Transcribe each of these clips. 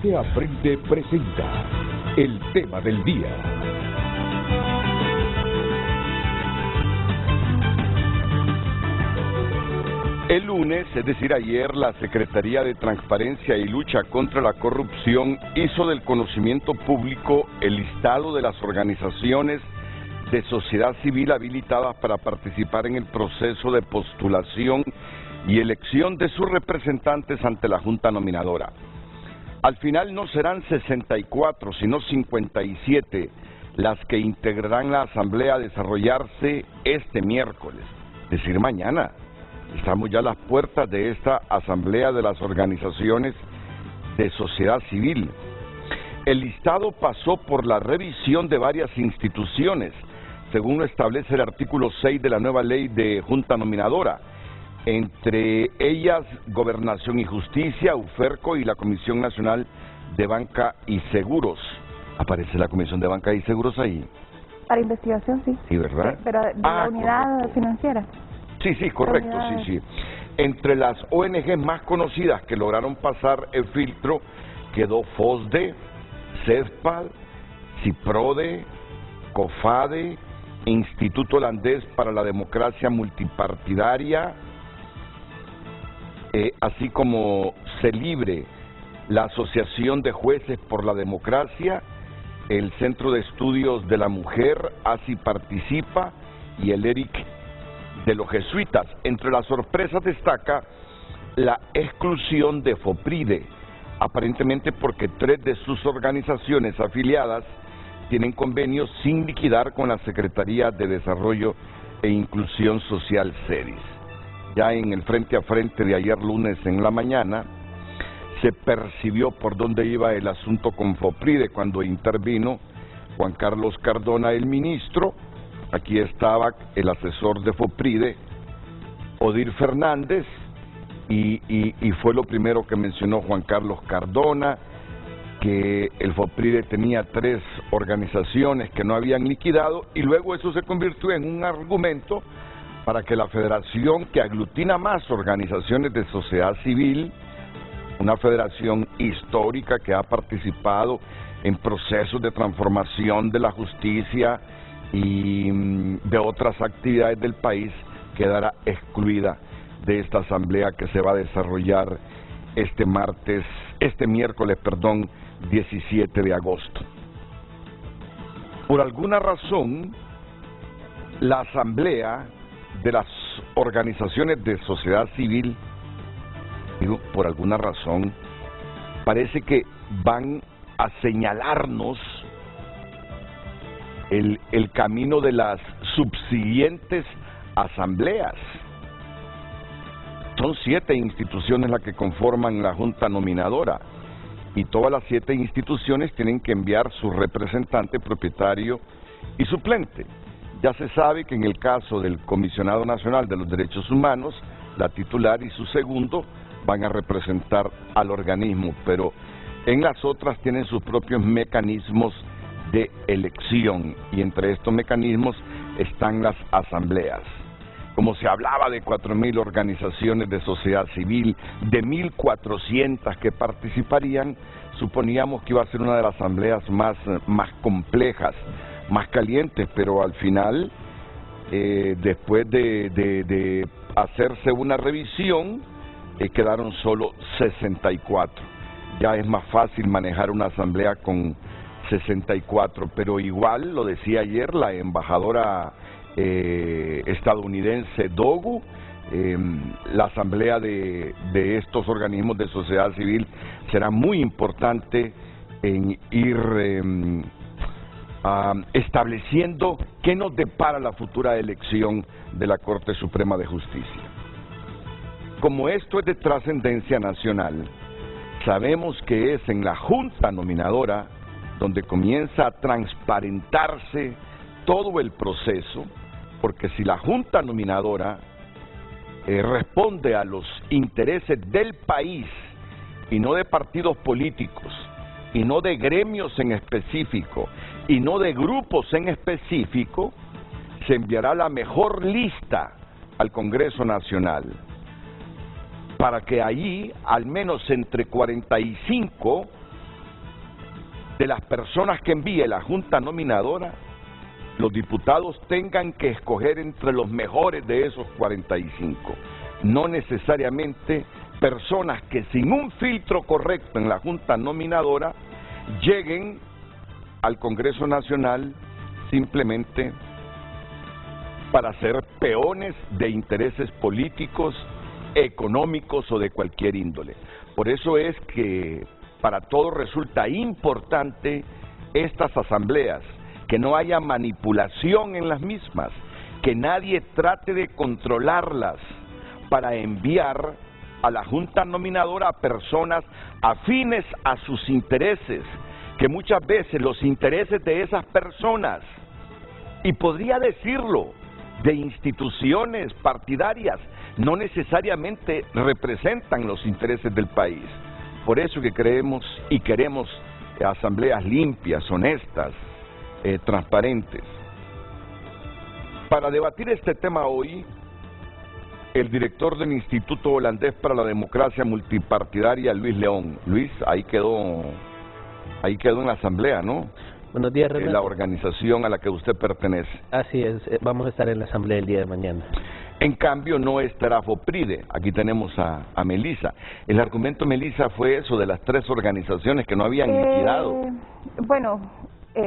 Gente Aprende presenta el tema del día. El lunes, es decir ayer, la Secretaría de Transparencia y Lucha contra la Corrupción hizo del conocimiento público el listado de las organizaciones de sociedad civil habilitadas para participar en el proceso de postulación y elección de sus representantes ante la Junta Nominadora. Al final no serán 64, sino 57 las que integrarán la Asamblea a desarrollarse este miércoles, es decir, mañana. Estamos ya a las puertas de esta Asamblea de las Organizaciones de Sociedad Civil. El listado pasó por la revisión de varias instituciones, según lo establece el artículo 6 de la nueva ley de Junta Nominadora, entre ellas Gobernación y Justicia, UFERCO y la Comisión Nacional de Banca y Seguros. ¿Aparece la Comisión de Banca y Seguros ahí? Para investigación, sí. Sí, ¿verdad? Pero de la unidad correcto. Financiera. Sí, correcto, sí. Entre las ONG más conocidas que lograron pasar el filtro quedó FOSDE, CESPAD, CIPRODE, COFADE, Instituto Holandés para la Democracia Multipartidaria, así como CELIBRE, la Asociación de Jueces por la Democracia, el Centro de Estudios de la Mujer, ASI Participa, y el ERIC de los jesuitas. Entre las sorpresas destaca la exclusión de FOPRIDE, aparentemente porque 3 de sus organizaciones afiliadas tienen convenios sin liquidar con la Secretaría de Desarrollo e Inclusión Social, SEDIS. Ya en el frente a frente de ayer lunes en la mañana, se percibió por dónde iba el asunto con FOPRIDE cuando intervino Juan Carlos Cardona, el ministro. Aquí estaba el asesor de FOPRIDE, Odir Fernández, y fue lo primero que mencionó Juan Carlos Cardona, que el FOPRIDE tenía 3 organizaciones que no habían liquidado, y luego eso se convirtió en un argumento para que la federación, que aglutina más organizaciones de sociedad civil, una federación histórica que ha participado en procesos de transformación de la justicia y de otras actividades del país, quedará excluida de esta asamblea que se va a desarrollar este miércoles, 17 de agosto. Por alguna razón, la asamblea de las organizaciones de sociedad civil, por alguna razón, parece que van a señalarnos el camino de las subsiguientes asambleas. Son 7 instituciones las que conforman la Junta Nominadora, y todas las 7 instituciones tienen que enviar su representante, propietario y suplente. Ya se sabe que en el caso del Comisionado Nacional de los Derechos Humanos, la titular y su segundo van a representar al organismo, pero en las otras tienen sus propios mecanismos de elección, y entre estos mecanismos están las asambleas. Como se hablaba de 4.000 organizaciones de sociedad civil, de 1.400 que participarían, suponíamos que iba a ser una de las asambleas más complejas, más calientes, pero al final, después de hacerse una revisión, quedaron solo 64. Ya es más fácil manejar una asamblea con 64, pero igual, lo decía ayer la embajadora estadounidense Dogu, la asamblea de estos organismos de sociedad civil será muy importante en ir estableciendo qué nos depara la futura elección de la Corte Suprema de Justicia. Como esto es de trascendencia nacional, sabemos que es en la Junta Nominadora donde comienza a transparentarse todo el proceso, porque si la Junta Nominadora responde a los intereses del país y no de partidos políticos, y no de gremios en específico, y no de grupos en específico, se enviará la mejor lista al Congreso Nacional, para que allí al menos entre 45 de las personas que envíe la Junta Nominadora, los diputados tengan que escoger entre los mejores de esos 45, no necesariamente personas que sin un filtro correcto en la Junta Nominadora lleguen al Congreso Nacional simplemente para ser peones de intereses políticos, económicos o de cualquier índole. Por eso es que para todos resulta importante estas asambleas, que no haya manipulación en las mismas, que nadie trate de controlarlas para enviar a la Junta Nominadora a personas afines a sus intereses, que muchas veces los intereses de esas personas, y podría decirlo, de instituciones partidarias, no necesariamente representan los intereses del país. Por eso que creemos y queremos asambleas limpias, honestas, transparentes. Para debatir este tema hoy, el director del Instituto Holandés para la Democracia Multipartidaria, Luis León. Luis, ahí quedó en la asamblea, ¿no? Buenos días, Renato. La organización a la que usted pertenece. Así es, vamos a estar en la asamblea el día de mañana. En cambio, no estará FOPRIDE. Aquí tenemos a Melissa. El argumento, Melissa, fue eso de las 3 organizaciones que no habían liquidado. Bueno,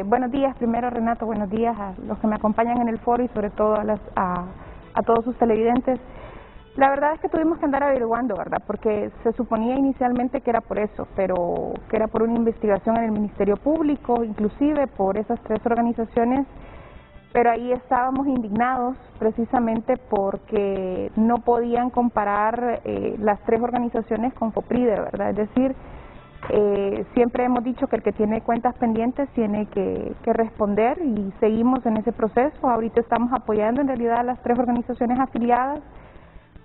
buenos días primero, Renato, buenos días a los que me acompañan en el foro y sobre todo a todos sus televidentes. La verdad es que tuvimos que andar averiguando, ¿verdad? Porque se suponía inicialmente que era por eso, pero que era por una investigación en el Ministerio Público, inclusive por esas 3 organizaciones, pero ahí estábamos indignados precisamente porque no podían comparar las 3 organizaciones con FOPRIDE, ¿verdad? Es decir, siempre hemos dicho que el que tiene cuentas pendientes tiene que responder y seguimos en ese proceso. Ahorita estamos apoyando en realidad a las 3 organizaciones afiliadas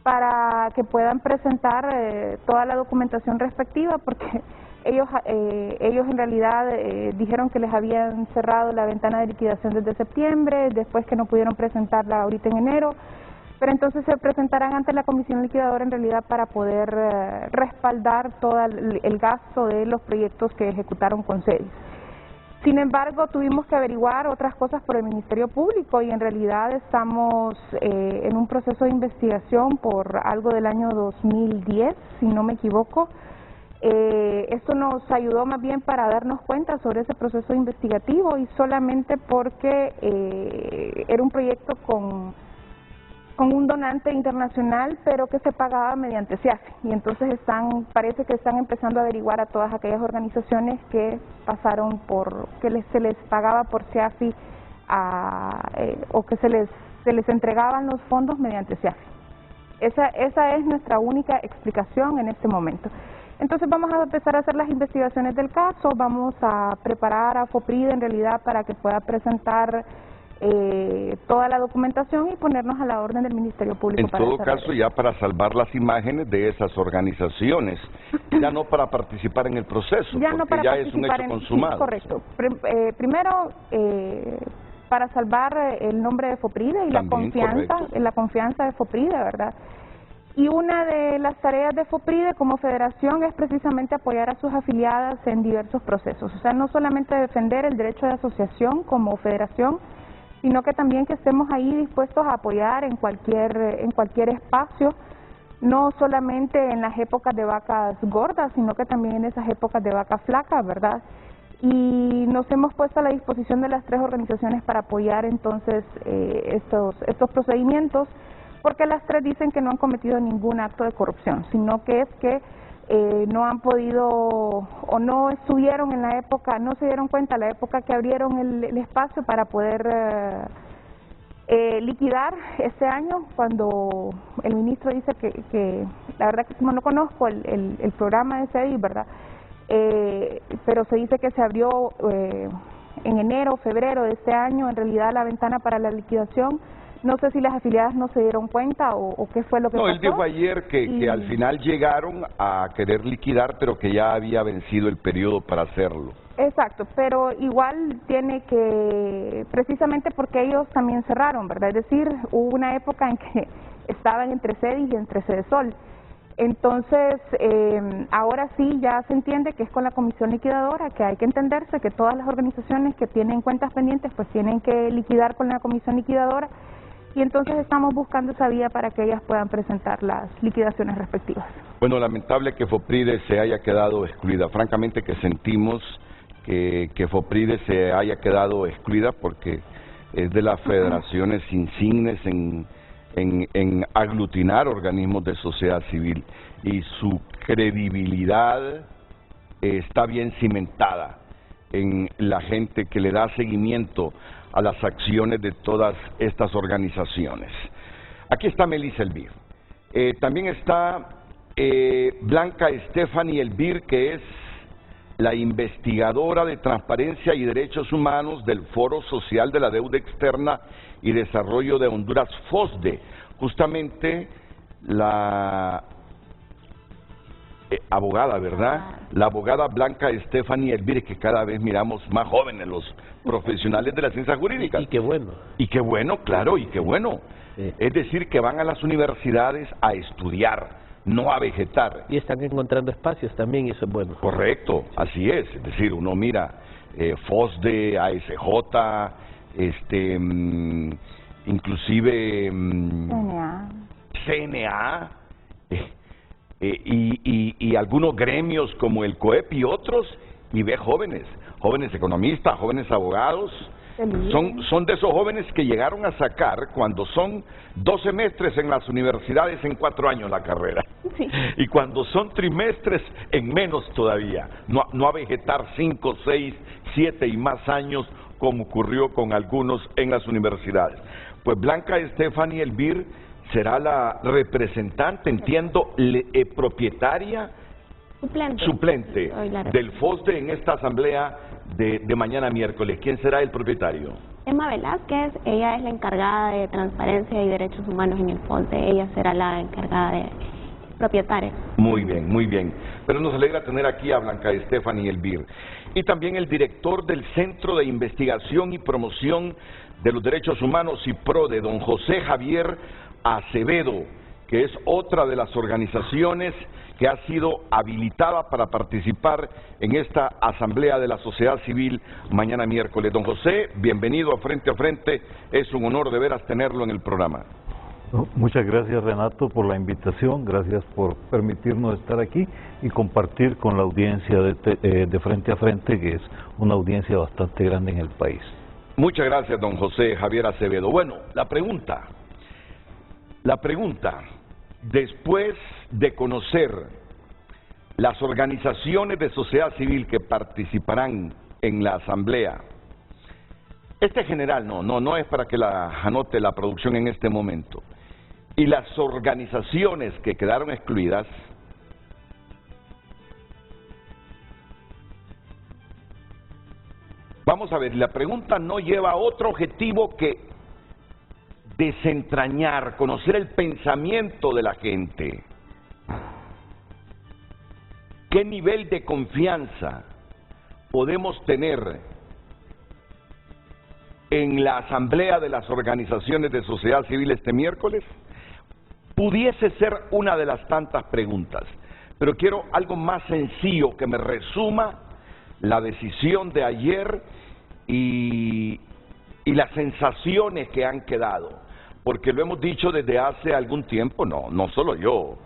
para que puedan presentar toda la documentación respectiva, porque ellos en realidad dijeron que les habían cerrado la ventana de liquidación desde septiembre, después que no pudieron presentarla ahorita en enero, pero entonces se presentarán ante la comisión liquidadora en realidad para poder respaldar todo el gasto de los proyectos que ejecutaron con CEDIS. Sin embargo, tuvimos que averiguar otras cosas por el Ministerio Público y en realidad estamos en un proceso de investigación por algo del año 2010, si no me equivoco. Esto nos ayudó más bien para darnos cuenta sobre ese proceso investigativo y solamente porque era un proyecto con un donante internacional, pero que se pagaba mediante CEAFI. Y entonces parece que están empezando a averiguar a todas aquellas organizaciones que pasaron se les pagaba por CEAFI o que se les entregaban los fondos mediante CEAFI. Esa es nuestra única explicación en este momento. Entonces vamos a empezar a hacer las investigaciones del caso, vamos a preparar a FOPRIDE en realidad para que pueda presentar toda la documentación y ponernos a la orden del Ministerio Público. En todo caso, ya para salvar las imágenes de esas organizaciones, ya no para participar en el proceso, porque ya es un hecho consumado. Sí, correcto. Primero, para salvar el nombre de FOPRIDE y la confianza de FOPRIDE, ¿verdad? Y una de las tareas de FOPRIDE como federación es precisamente apoyar a sus afiliadas en diversos procesos. O sea, no solamente defender el derecho de asociación como federación, sino que también que estemos ahí dispuestos a apoyar en cualquier espacio, no solamente en las épocas de vacas gordas, sino que también en esas épocas de vacas flacas, ¿verdad? Y nos hemos puesto a la disposición de las 3 organizaciones para apoyar entonces estos procedimientos, porque las 3 dicen que no han cometido ningún acto de corrupción, sino que es que no han podido o no estuvieron en la época, no se dieron cuenta la época que abrieron el espacio para poder liquidar este año, cuando el ministro dice que la verdad que como no conozco el programa de CEDIS, ¿verdad? Pero se dice que se abrió en enero, febrero de este año, en realidad la ventana para la liquidación. No sé si las afiliadas no se dieron cuenta o qué fue lo que pasó. No, él dijo ayer que al final llegaron a querer liquidar, pero que ya había vencido el periodo para hacerlo. Exacto, pero igual tiene que, precisamente porque ellos también cerraron, ¿verdad? Es decir, hubo una época en que estaban entre CEDIS y entre CEDESOL. Entonces, ahora sí ya se entiende que es con la comisión liquidadora, que hay que entenderse que todas las organizaciones que tienen cuentas pendientes pues tienen que liquidar con la comisión liquidadora, y entonces estamos buscando esa vía para que ellas puedan presentar las liquidaciones respectivas. Bueno, lamentable que FOPRIDE se haya quedado excluida. Francamente que sentimos que FOPRIDE se haya quedado excluida porque es de las federaciones insignes en aglutinar organismos de sociedad civil, y su credibilidad está bien cimentada en la gente que le da seguimiento a las acciones de todas estas organizaciones. Aquí está Melissa Elvir. También está Blanca Stephanie Elvir, que es la investigadora de Transparencia y Derechos Humanos del Foro Social de la Deuda Externa y Desarrollo de Honduras, FOSDE. Justamente la abogada, ¿verdad? La abogada Blanca Stephanie Elvir, que cada vez miramos más jóvenes los profesionales de la ciencia jurídica. Y qué bueno. Y qué bueno, claro, y qué bueno. Sí. Es decir, que van a las universidades a estudiar, no a vegetar. Y están encontrando espacios también, y eso es bueno. Correcto, así es. Es decir, uno mira FOSDE, ASJ, inclusive CNA, y algunos gremios como el COEP y otros, y ve jóvenes economistas, jóvenes abogados. Son de esos jóvenes que llegaron a sacar, cuando son 2 semestres en las universidades, en 4 años la carrera. Sí. Y cuando son trimestres, en menos todavía. No a vegetar 5, 6, 7 y más años, como ocurrió con algunos en las universidades. Pues Blanca Stephanie Elvir será la representante, entiendo, propietaria, suplente del FOSDE en esta asamblea de mañana miércoles. ¿Quién será el propietario? Emma Velázquez, ella es la encargada de Transparencia y Derechos Humanos en el FOSDE, ella será la encargada de propietaria. Muy bien, muy bien. Pero nos alegra tener aquí a Blanca Stephanie Elvir. Y también el director del Centro de Investigación y Promoción de los Derechos Humanos, CIPRODE, don José Javier Acevedo, que es otra de las organizaciones que ha sido habilitada para participar en esta asamblea de la sociedad civil mañana miércoles. Don José, bienvenido a Frente a Frente, es un honor de veras tenerlo en el programa. Muchas gracias, Renato, por la invitación, gracias por permitirnos estar aquí y compartir con la audiencia de Frente a Frente, que es una audiencia bastante grande en el país. Muchas gracias, don José Javier Acevedo. Bueno, la pregunta, después de conocer las organizaciones de sociedad civil que participarán en la asamblea, general no es para que la anote la producción en este momento, y las organizaciones que quedaron excluidas, vamos a ver, la pregunta no lleva otro objetivo que desentrañar, conocer el pensamiento de la gente. ¿Qué nivel de confianza podemos tener en la asamblea de las organizaciones de sociedad civil este miércoles? Pudiese ser una de las tantas preguntas, pero quiero algo más sencillo que me resuma la decisión de ayer y las sensaciones que han quedado, porque lo hemos dicho desde hace algún tiempo, no solo yo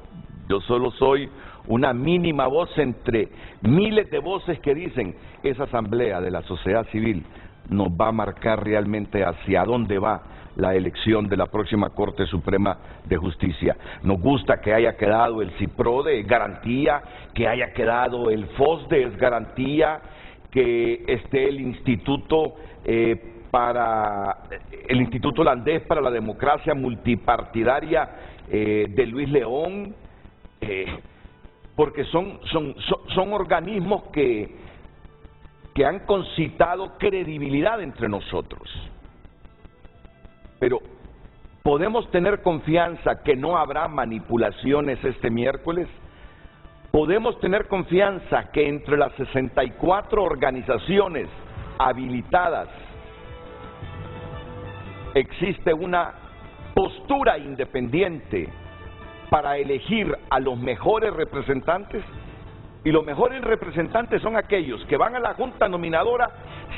solo soy una mínima voz entre miles de voces que dicen esa asamblea de la sociedad civil nos va a marcar realmente hacia dónde va la elección de la próxima Corte Suprema de Justicia. Nos gusta que haya quedado el CIPRODE, es garantía, que haya quedado el FOSDE, es garantía, que esté el Instituto Holandés para la Democracia Multipartidaria de Luis León, porque son organismos que han concitado credibilidad entre nosotros. Pero ¿podemos tener confianza que no habrá manipulaciones este miércoles? ¿Podemos tener confianza que entre las 64 organizaciones habilitadas existe una postura independiente para elegir a los mejores representantes, y los mejores representantes son aquellos que van a la junta nominadora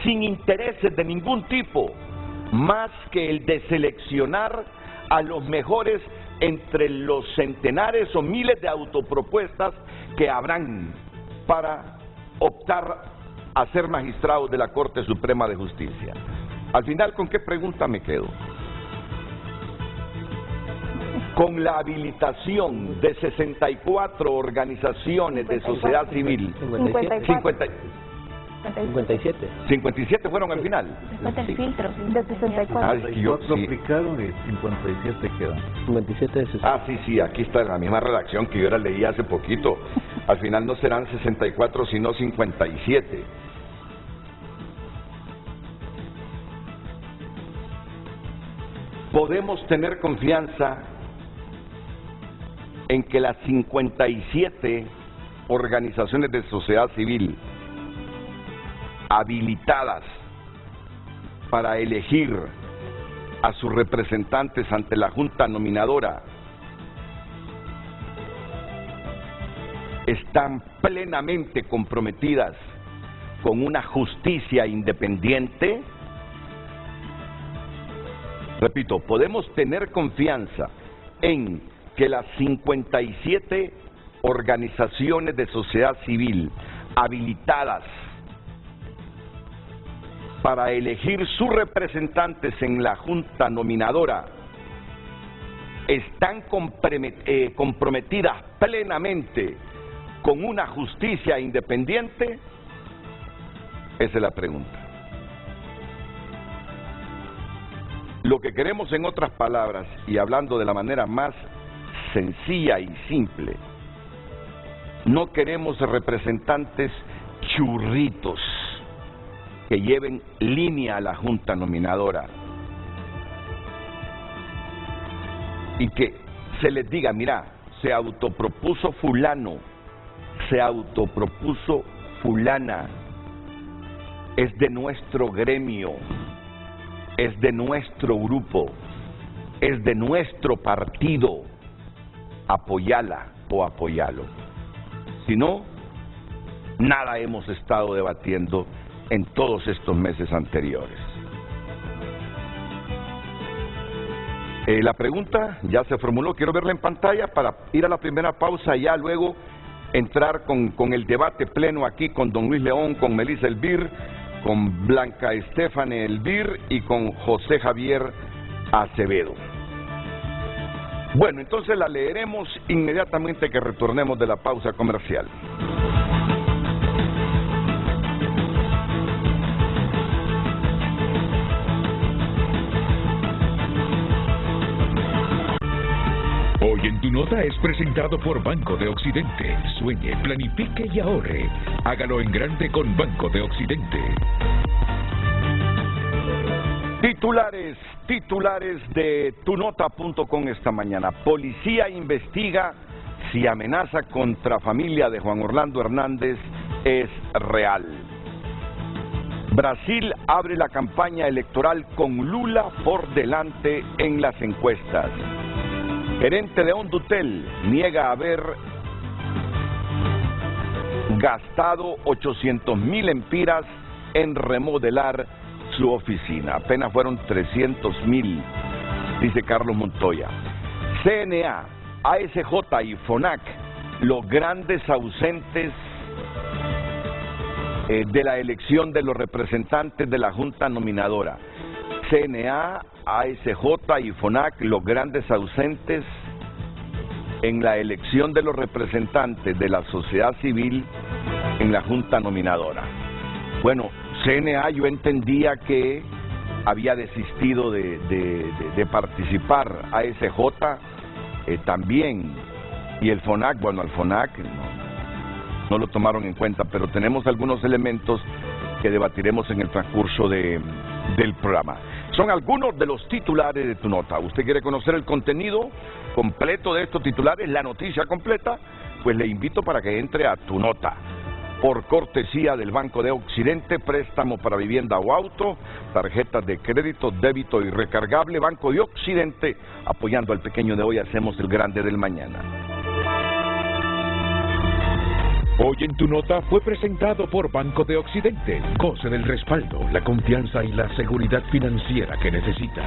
sin intereses de ningún tipo, más que el de seleccionar a los mejores entre los centenares o miles de autopropuestas que habrán para optar a ser magistrados de la Corte Suprema de Justicia. Al final, ¿con qué pregunta me quedo? Con la habilitación de 64 organizaciones de sociedad civil. 57 fueron al final. Después del filtro. De 64. Yo, 4 sí. aplicaron y 57 quedan. 57 de 60. Sí, aquí está en la misma redacción que yo la leí hace poquito. Al final no serán 64, sino 57. Podemos tener confianza en que las 57 organizaciones de sociedad civil habilitadas para elegir a sus representantes ante la Junta Nominadora están plenamente comprometidas con una justicia independiente. Repito, podemos tener confianza en que las 57 organizaciones de sociedad civil habilitadas para elegir sus representantes en la Junta Nominadora están comprometidas plenamente con una justicia independiente. Esa es la pregunta. Lo que queremos, en otras palabras, y hablando de la manera más sencilla y simple, no queremos representantes churritos que lleven línea a la Junta Nominadora y que se les diga, mira, se autopropuso fulano, se autopropuso fulana, es de nuestro gremio, es de nuestro grupo, es de nuestro partido, apoyala o apoyalo. Si no, nada hemos estado debatiendo en todos estos meses anteriores. La pregunta ya se formuló, quiero verla en pantalla para ir a la primera pausa y ya luego entrar con el debate pleno aquí con don Luis León, con Melissa Elvir, con Blanca Estefane Elvir y con José Javier Acevedo. Bueno, entonces la leeremos inmediatamente que retornemos de la pausa comercial. Hoy en Tu Nota es presentado por Banco de Occidente. Sueñe, planifique y ahorre. Hágalo en grande con Banco de Occidente. Titulares de tunota.com esta mañana. Policía investiga si amenaza contra familia de Juan Orlando Hernández es real. Brasil abre la campaña electoral con Lula por delante en las encuestas. Gerente de Hondutel niega haber gastado 800,000 empiras en remodelar su oficina. Apenas fueron 300,000, dice Carlos Montoya. CNA, ASJ y FONAC, los grandes ausentes de la elección de los representantes de la Junta Nominadora. CNA, ASJ y FONAC, los grandes ausentes en la elección de los representantes de la sociedad civil en la Junta Nominadora. Bueno, CNA yo entendía que había desistido de participar, ASJ también, y el FONAC, bueno, al FONAC no lo tomaron en cuenta, pero tenemos algunos elementos que debatiremos en el transcurso del programa. Son algunos de los titulares de Tu Nota. ¿Usted quiere conocer el contenido completo de estos titulares, la noticia completa? Pues le invito para que entre a Tu Nota. por cortesía del Banco de Occidente, préstamo para vivienda o auto, tarjetas de crédito, débito y recargable. Banco de Occidente, apoyando al pequeño de hoy, hacemos el grande del mañana. Hoy en Tu Nota fue presentado por Banco de Occidente. Goce del respaldo, la confianza y la seguridad financiera que necesita.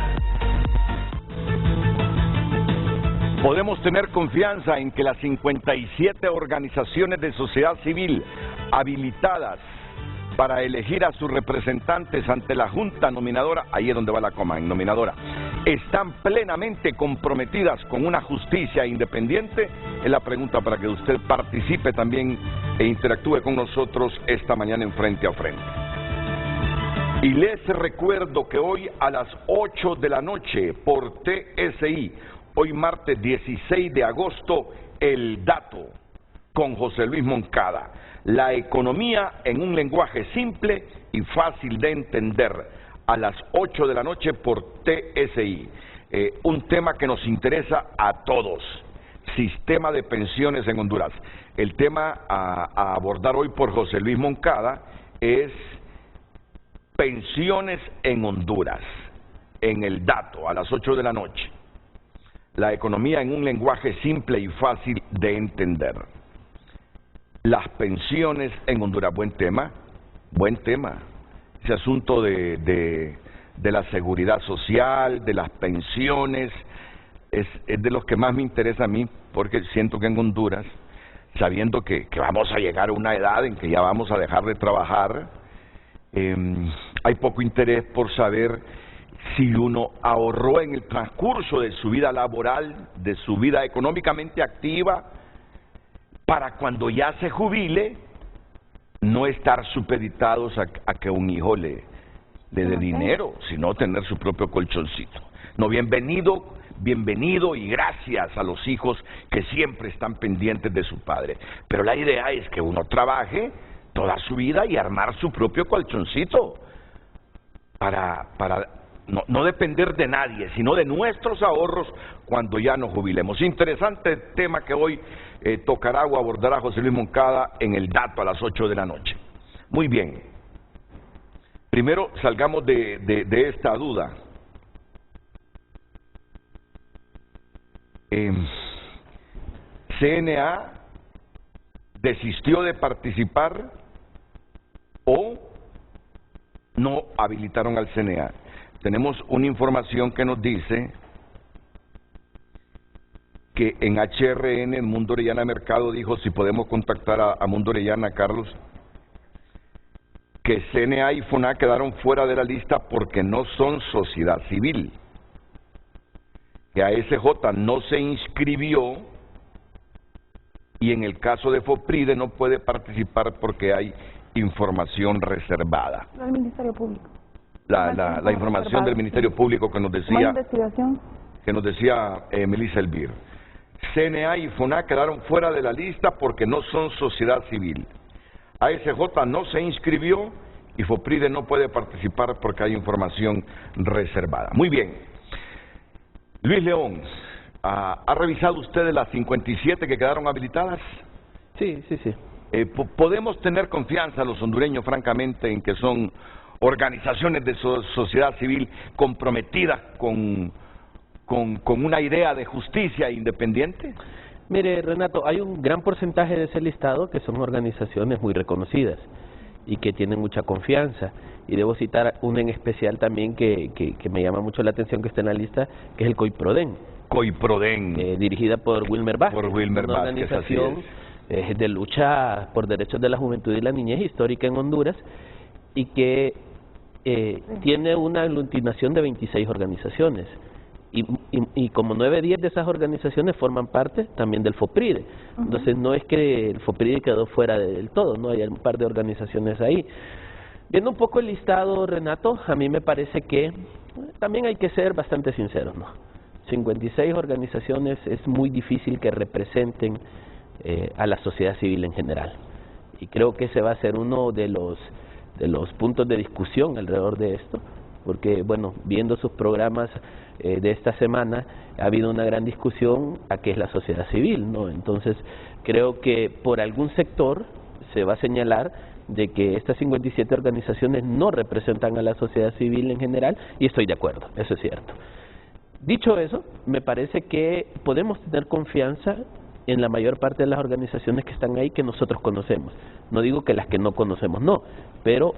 Podemos tener confianza en que las 57 organizaciones de sociedad civil habilitadas para elegir a sus representantes ante la Junta Nominadora, ahí es donde va la coma, en nominadora, están plenamente comprometidas con una justicia independiente. Es la pregunta para que usted participe también e interactúe con nosotros esta mañana en Frente a Frente. Y les recuerdo que hoy a las 8 de la noche por TSI, hoy martes 16 de agosto, El Dato, con José Luis Moncada. La economía en un lenguaje simple y fácil de entender, a las 8 de la noche por TSI. Un tema que nos interesa a todos, sistema de pensiones en Honduras. El tema a abordar hoy por José Luis Moncada es pensiones en Honduras, en El Dato, a las 8 de la noche. La economía en un lenguaje simple y fácil de entender. Las pensiones en Honduras, buen tema. Ese asunto de la seguridad social, de las pensiones, es de los que más me interesa a mí, porque siento que en Honduras, sabiendo que vamos a llegar a una edad en que ya vamos a dejar de trabajar, hay poco interés por saber si uno ahorró en el transcurso de su vida laboral, de su vida económicamente activa, para cuando ya se jubile, no estar supeditados a que un hijo le dé dinero, sino tener su propio colchoncito. No, bienvenido y gracias a los hijos que siempre están pendientes de su padre. Pero la idea es que uno trabaje toda su vida y armar su propio colchoncito para no depender de nadie, sino de nuestros ahorros cuando ya nos jubilemos. Interesante tema que hoy tocará o abordará José Luis Moncada en El Dato a las 8 de la noche. Muy bien. Primero salgamos de esta duda. CNA desistió de participar o no habilitaron al CNA. Tenemos una información que nos dice que en HRN, en Mundo Orellana Mercado, dijo, si podemos contactar a Mundo Orellana, Carlos, que CNA y FONA quedaron fuera de la lista porque no son sociedad civil. Que ASJ no se inscribió y en el caso de FOPRIDE no puede participar porque hay información reservada. El Ministerio Público. La información del Ministerio Público que nos decía Melissa Elvir. CNA y FONA quedaron fuera de la lista porque no son sociedad civil. ASJ no se inscribió y FOPRIDE no puede participar porque hay información reservada. Muy bien. Luis León, ¿ha revisado usted las 57 que quedaron habilitadas? Sí. ¿Podemos tener confianza los hondureños, francamente, en que son organizaciones de sociedad civil comprometidas con una idea de justicia independiente? Mire, Renato, hay un gran porcentaje de ese listado que son organizaciones muy reconocidas y que tienen mucha confianza. Y debo citar una en especial también que me llama mucho la atención que está en la lista, que es el COIPRODEN. Dirigida por Wilmer Vázquez. Una organización de lucha por derechos de la juventud y la niñez histórica en Honduras y que tiene una aglutinación de 26 organizaciones. Y como 9-10 de esas organizaciones forman parte también del FOPRIDE. Entonces no es que el FOPRIDE quedó fuera del todo, no, hay un par de organizaciones ahí. Viendo un poco el listado, Renato, a mí me parece que también hay que ser bastante sinceros, ¿no? 56 organizaciones es muy difícil que representen a la sociedad civil en general. Y creo que ese va a ser uno de los puntos de discusión alrededor de esto, porque, bueno, viendo sus programas de esta semana, ha habido una gran discusión a qué es la sociedad civil, ¿no? Entonces, creo que por algún sector se va a señalar de que estas 57 organizaciones no representan a la sociedad civil en general, y estoy de acuerdo, eso es cierto. Dicho eso, me parece que podemos tener confianza en la mayor parte de las organizaciones que están ahí que nosotros conocemos. No digo que las que no conocemos no, pero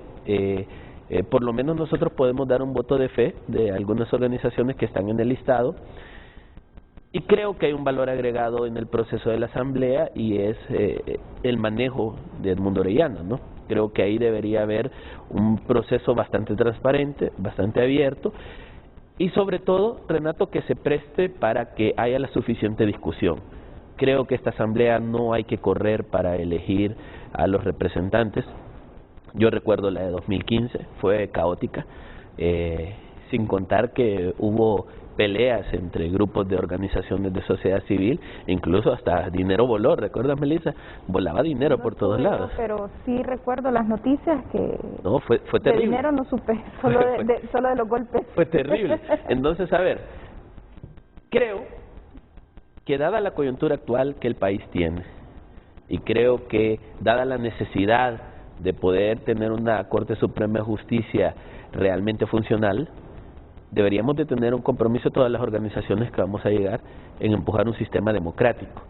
por lo menos nosotros podemos dar un voto de fe de algunas organizaciones que están en el listado, y creo que hay un valor agregado en el proceso de la asamblea, y es el manejo de Edmundo Orellana, ¿no? Creo que ahí debería haber un proceso bastante transparente, bastante abierto, y sobre todo, Renato, que se preste para que haya la suficiente discusión. Creo que esta asamblea no hay que correr para elegir a los representantes. Yo recuerdo la de 2015, fue caótica, sin contar que hubo peleas entre grupos de organizaciones de sociedad civil, incluso hasta dinero voló. ¿Recuerdas, Melissa? Volaba dinero por todos lados. Pero sí recuerdo las noticias que... No, fue terrible. De dinero no supe, solo de los golpes. Fue terrible. Entonces, a ver, creo que dada la coyuntura actual que el país tiene, y creo que dada la necesidad de poder tener una Corte Suprema de Justicia realmente funcional, deberíamos de tener un compromiso todas las organizaciones que vamos a llegar en empujar un sistema democrático,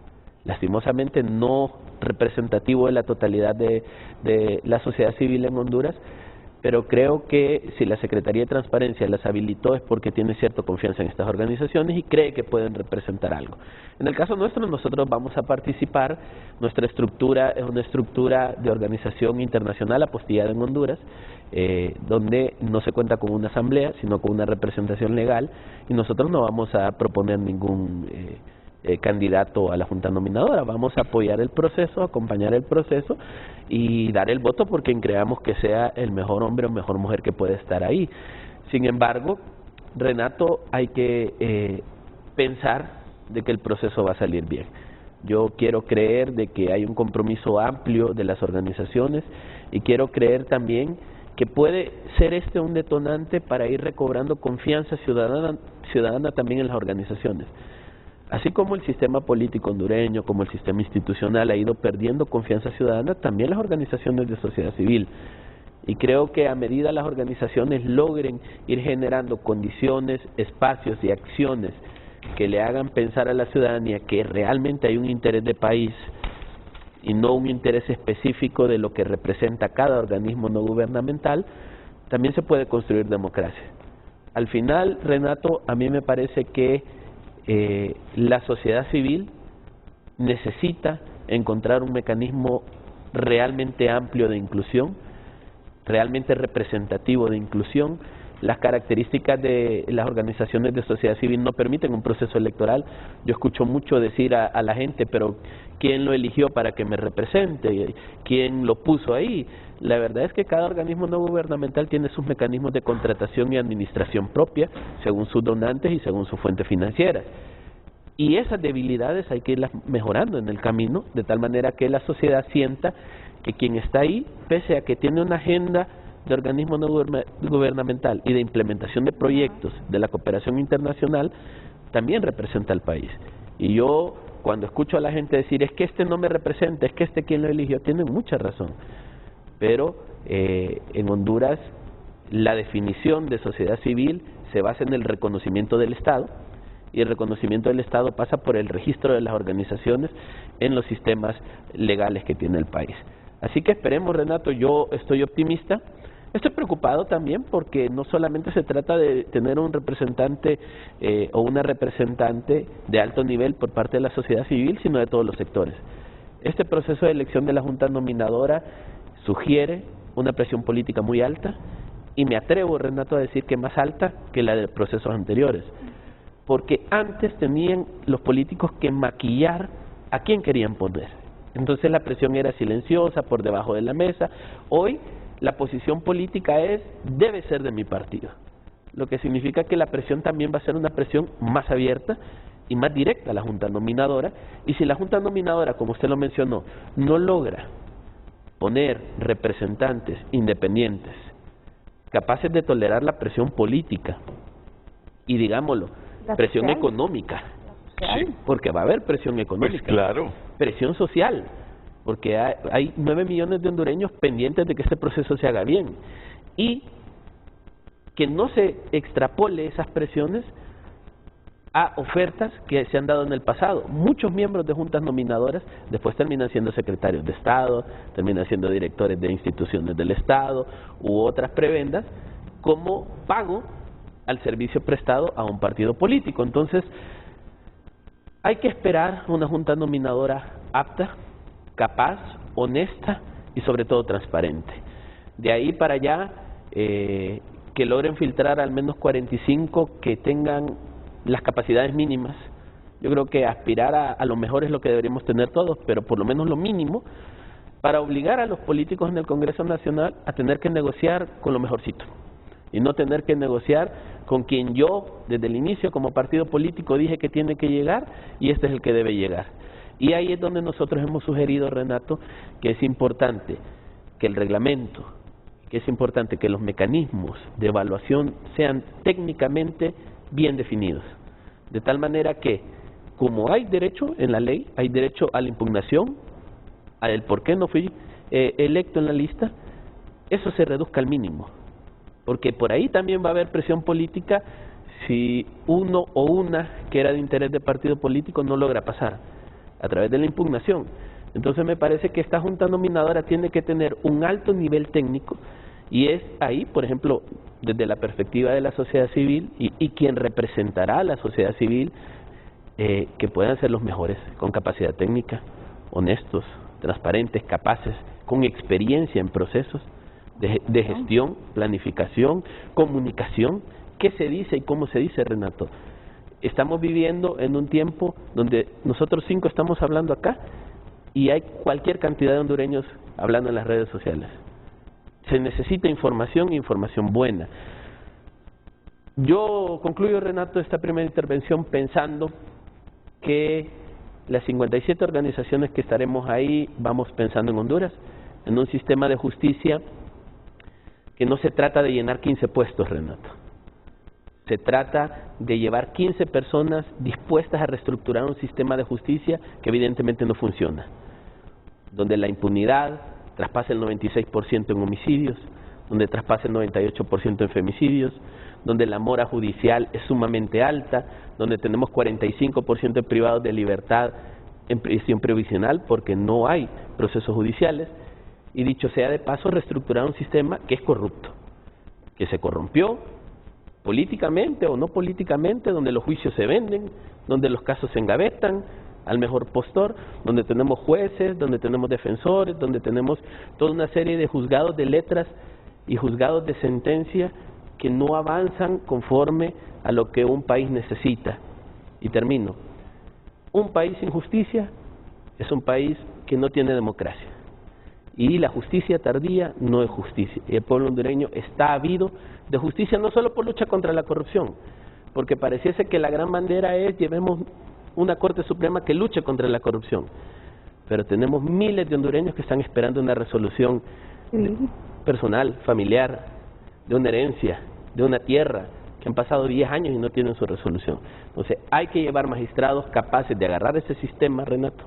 lastimosamente no representativo de la totalidad de la sociedad civil en Honduras, pero creo que si la Secretaría de Transparencia las habilitó es porque tiene cierta confianza en estas organizaciones y cree que pueden representar algo. En el caso nuestro, nosotros vamos a participar. Nuestra estructura es una estructura de organización internacional apostillada en Honduras, donde no se cuenta con una asamblea, sino con una representación legal, y nosotros no vamos a proponer ningún candidato a la Junta Nominadora. Vamos a apoyar el proceso, acompañar el proceso y dar el voto por quien creamos que sea el mejor hombre o mejor mujer que puede estar ahí. Sin embargo, Renato, hay que pensar de que el proceso va a salir bien. Yo quiero creer de que hay un compromiso amplio de las organizaciones, y quiero creer también que puede ser este un detonante para ir recobrando confianza ciudadana también en las organizaciones. Así como el sistema político hondureño, como el sistema institucional ha ido perdiendo confianza ciudadana, también las organizaciones de sociedad civil. Y creo que a medida las organizaciones logren ir generando condiciones, espacios y acciones que le hagan pensar a la ciudadanía que realmente hay un interés de país y no un interés específico de lo que representa cada organismo no gubernamental, también se puede construir democracia. Al final, Renato, a mí me parece que la sociedad civil necesita encontrar un mecanismo realmente amplio de inclusión, realmente representativo de inclusión. Las características de las organizaciones de sociedad civil no permiten un proceso electoral. Yo escucho mucho decir a la gente, pero ¿quién lo eligió para que me represente? ¿Quién lo puso ahí? La verdad es que cada organismo no gubernamental tiene sus mecanismos de contratación y administración propia, según sus donantes y según sus fuentes financieras. Y esas debilidades hay que irlas mejorando en el camino, de tal manera que la sociedad sienta que quien está ahí, pese a que tiene una agenda de organismo no gubernamental y de implementación de proyectos de la cooperación internacional, también representa al país. Y yo, cuando escucho a la gente decir, es que este no me representa, es que este quien lo eligió, tiene mucha razón. Pero en Honduras la definición de sociedad civil se basa en el reconocimiento del Estado, y el reconocimiento del Estado pasa por el registro de las organizaciones en los sistemas legales que tiene el país. Así que esperemos, Renato, yo estoy optimista. Estoy preocupado también porque no solamente se trata de tener un representante o una representante de alto nivel por parte de la sociedad civil, sino de todos los sectores. Este proceso de elección de la Junta Nominadora sugiere una presión política muy alta, y me atrevo, Renato, a decir que más alta que la de procesos anteriores, porque antes tenían los políticos que maquillar a quién querían poner. Entonces la presión era silenciosa, por debajo de la mesa. Hoy la posición política es, debe ser de mi partido, lo que significa que la presión también va a ser una presión más abierta y más directa a la Junta Nominadora. Y si la Junta Nominadora, como usted lo mencionó, no logra poner representantes independientes capaces de tolerar la presión política y, digámoslo, presión económica, Sí. porque va a haber presión económica, Pues claro. presión social, porque hay 9 millones de hondureños pendientes de que este proceso se haga bien, y que no se extrapole esas presiones a ofertas que se han dado en el pasado. Muchos miembros de juntas nominadoras después terminan siendo secretarios de Estado, terminan siendo directores de instituciones del Estado u otras prebendas como pago al servicio prestado a un partido político. Entonces, hay que esperar una junta nominadora apta, capaz, honesta y sobre todo transparente. De ahí para allá, que logren filtrar al menos 45 que tengan las capacidades mínimas. Yo creo que aspirar a lo mejor es lo que deberíamos tener todos, pero por lo menos lo mínimo, para obligar a los políticos en el Congreso Nacional a tener que negociar con lo mejorcito, y no tener que negociar con quien yo, desde el inicio, como partido político, dije que tiene que llegar, y este es el que debe llegar. Y ahí es donde nosotros hemos sugerido, Renato, que es importante que el reglamento, que es importante que los mecanismos de evaluación sean técnicamente bien definidos, de tal manera que, como hay derecho en la ley, hay derecho a la impugnación, a el por qué no fui electo en la lista, eso se reduzca al mínimo, porque por ahí también va a haber presión política si uno o una que era de interés de partido político no logra pasar a través de la impugnación. Entonces me parece que esta junta nominadora tiene que tener un alto nivel técnico, y es ahí, por ejemplo, desde la perspectiva de la sociedad civil y quien representará a la sociedad civil, que puedan ser los mejores, con capacidad técnica, honestos, transparentes, capaces, con experiencia en procesos de gestión, planificación, comunicación. ¿Qué se dice y cómo se dice, Renato? Estamos viviendo en un tiempo donde nosotros 5 estamos hablando acá y hay cualquier cantidad de hondureños hablando en las redes sociales. Se necesita información, información buena. Yo concluyo, Renato, esta primera intervención pensando que las 57 organizaciones que estaremos ahí vamos pensando en Honduras, en un sistema de justicia que no se trata de llenar 15 puestos, Renato. Se trata de llevar 15 personas dispuestas a reestructurar un sistema de justicia que evidentemente no funciona, donde la impunidad traspasa el 96% en homicidios, donde traspasa el 98% en femicidios, donde la mora judicial es sumamente alta, donde tenemos 45% de privados de libertad en prisión provisional porque no hay procesos judiciales, y dicho sea de paso, reestructurar un sistema que es corrupto, que se corrompió políticamente o no políticamente, donde los juicios se venden, donde los casos se engavetan al mejor postor, donde tenemos jueces, donde tenemos defensores, donde tenemos toda una serie de juzgados de letras y juzgados de sentencia que no avanzan conforme a lo que un país necesita. Y termino. Un país sin justicia es un país que no tiene democracia. Y la justicia tardía no es justicia. Y el pueblo hondureño está ávido de justicia, no solo por lucha contra la corrupción, porque pareciese que la gran bandera es llevemos una Corte Suprema que luche contra la corrupción, pero tenemos miles de hondureños que están esperando una resolución personal, familiar, de una herencia, de una tierra, que han pasado 10 años y no tienen su resolución. Entonces hay que llevar magistrados capaces de agarrar ese sistema, Renato,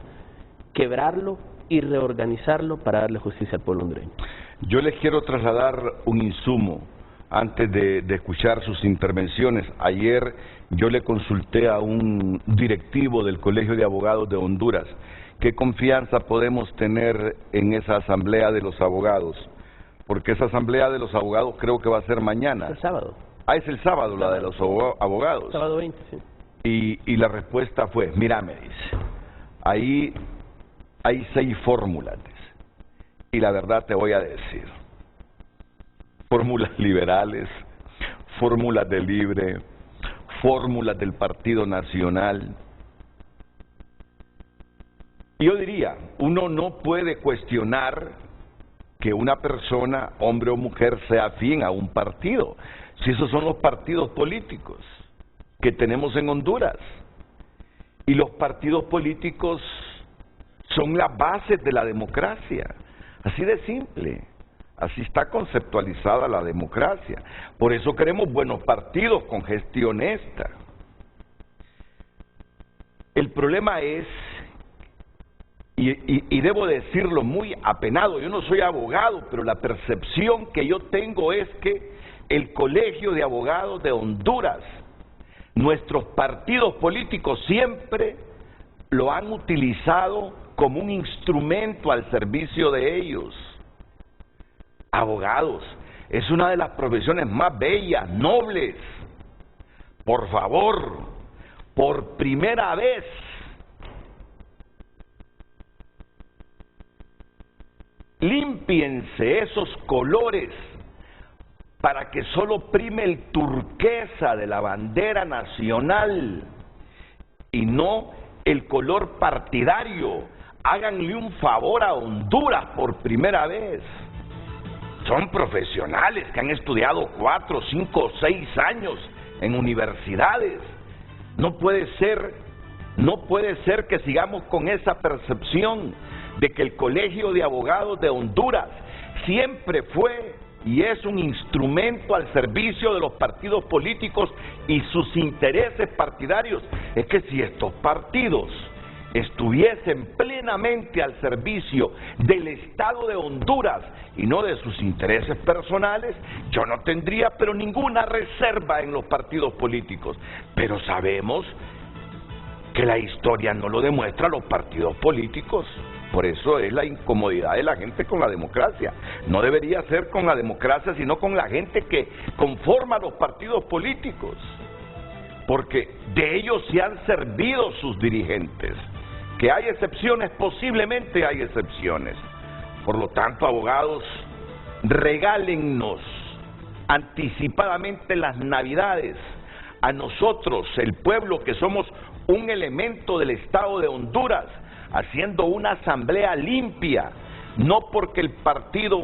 quebrarlo y reorganizarlo para darle justicia al pueblo hondureño. Yo les quiero trasladar un insumo antes de escuchar sus intervenciones. Ayer yo le consulté a un directivo del Colegio de Abogados de Honduras qué confianza podemos tener en esa asamblea de los abogados, porque esa asamblea de los abogados creo que va a ser mañana. Es el sábado. Ah, es el sábado la de los abogados. Sábado 20, sí. Y la respuesta fue, mira, me dice, ahí hay 6 fórmulas, y la verdad te voy a decir, fórmulas liberales, fórmulas de Libre, fórmulas del Partido Nacional. Yo diría, uno no puede cuestionar que una persona, hombre o mujer, sea afín a un partido, si esos son los partidos políticos que tenemos en Honduras. Y los partidos políticos son las bases de la democracia, así de simple. Así está conceptualizada la democracia. Por eso queremos buenos partidos con gestión honesta. El problema es, y debo decirlo muy apenado, yo no soy abogado, pero la percepción que yo tengo es que el Colegio de Abogados de Honduras, nuestros partidos políticos siempre lo han utilizado como un instrumento al servicio de ellos. Abogados, es una de las profesiones más bellas, nobles. Por favor, por primera vez, límpiense esos colores para que solo prime el turquesa de la bandera nacional y no el color partidario. Háganle un favor a Honduras por primera vez. Son profesionales que han estudiado 4, 5, 6 años en universidades. No puede ser que sigamos con esa percepción de que el Colegio de Abogados de Honduras siempre fue y es un instrumento al servicio de los partidos políticos y sus intereses partidarios. Es que si estos partidos estuviesen plenamente al servicio del Estado de Honduras y no de sus intereses personales, yo no tendría pero ninguna reserva en los partidos políticos. Pero sabemos que la historia no lo demuestra los partidos políticos. Por eso es la incomodidad de la gente con la democracia. No debería ser con la democracia, sino con la gente que conforma los partidos políticos. Porque de ellos se han servido sus dirigentes. Que hay excepciones, posiblemente hay excepciones. Por lo tanto, abogados, regálennos anticipadamente las Navidades a nosotros, el pueblo que somos un elemento del Estado de Honduras, haciendo una asamblea limpia, no porque el partido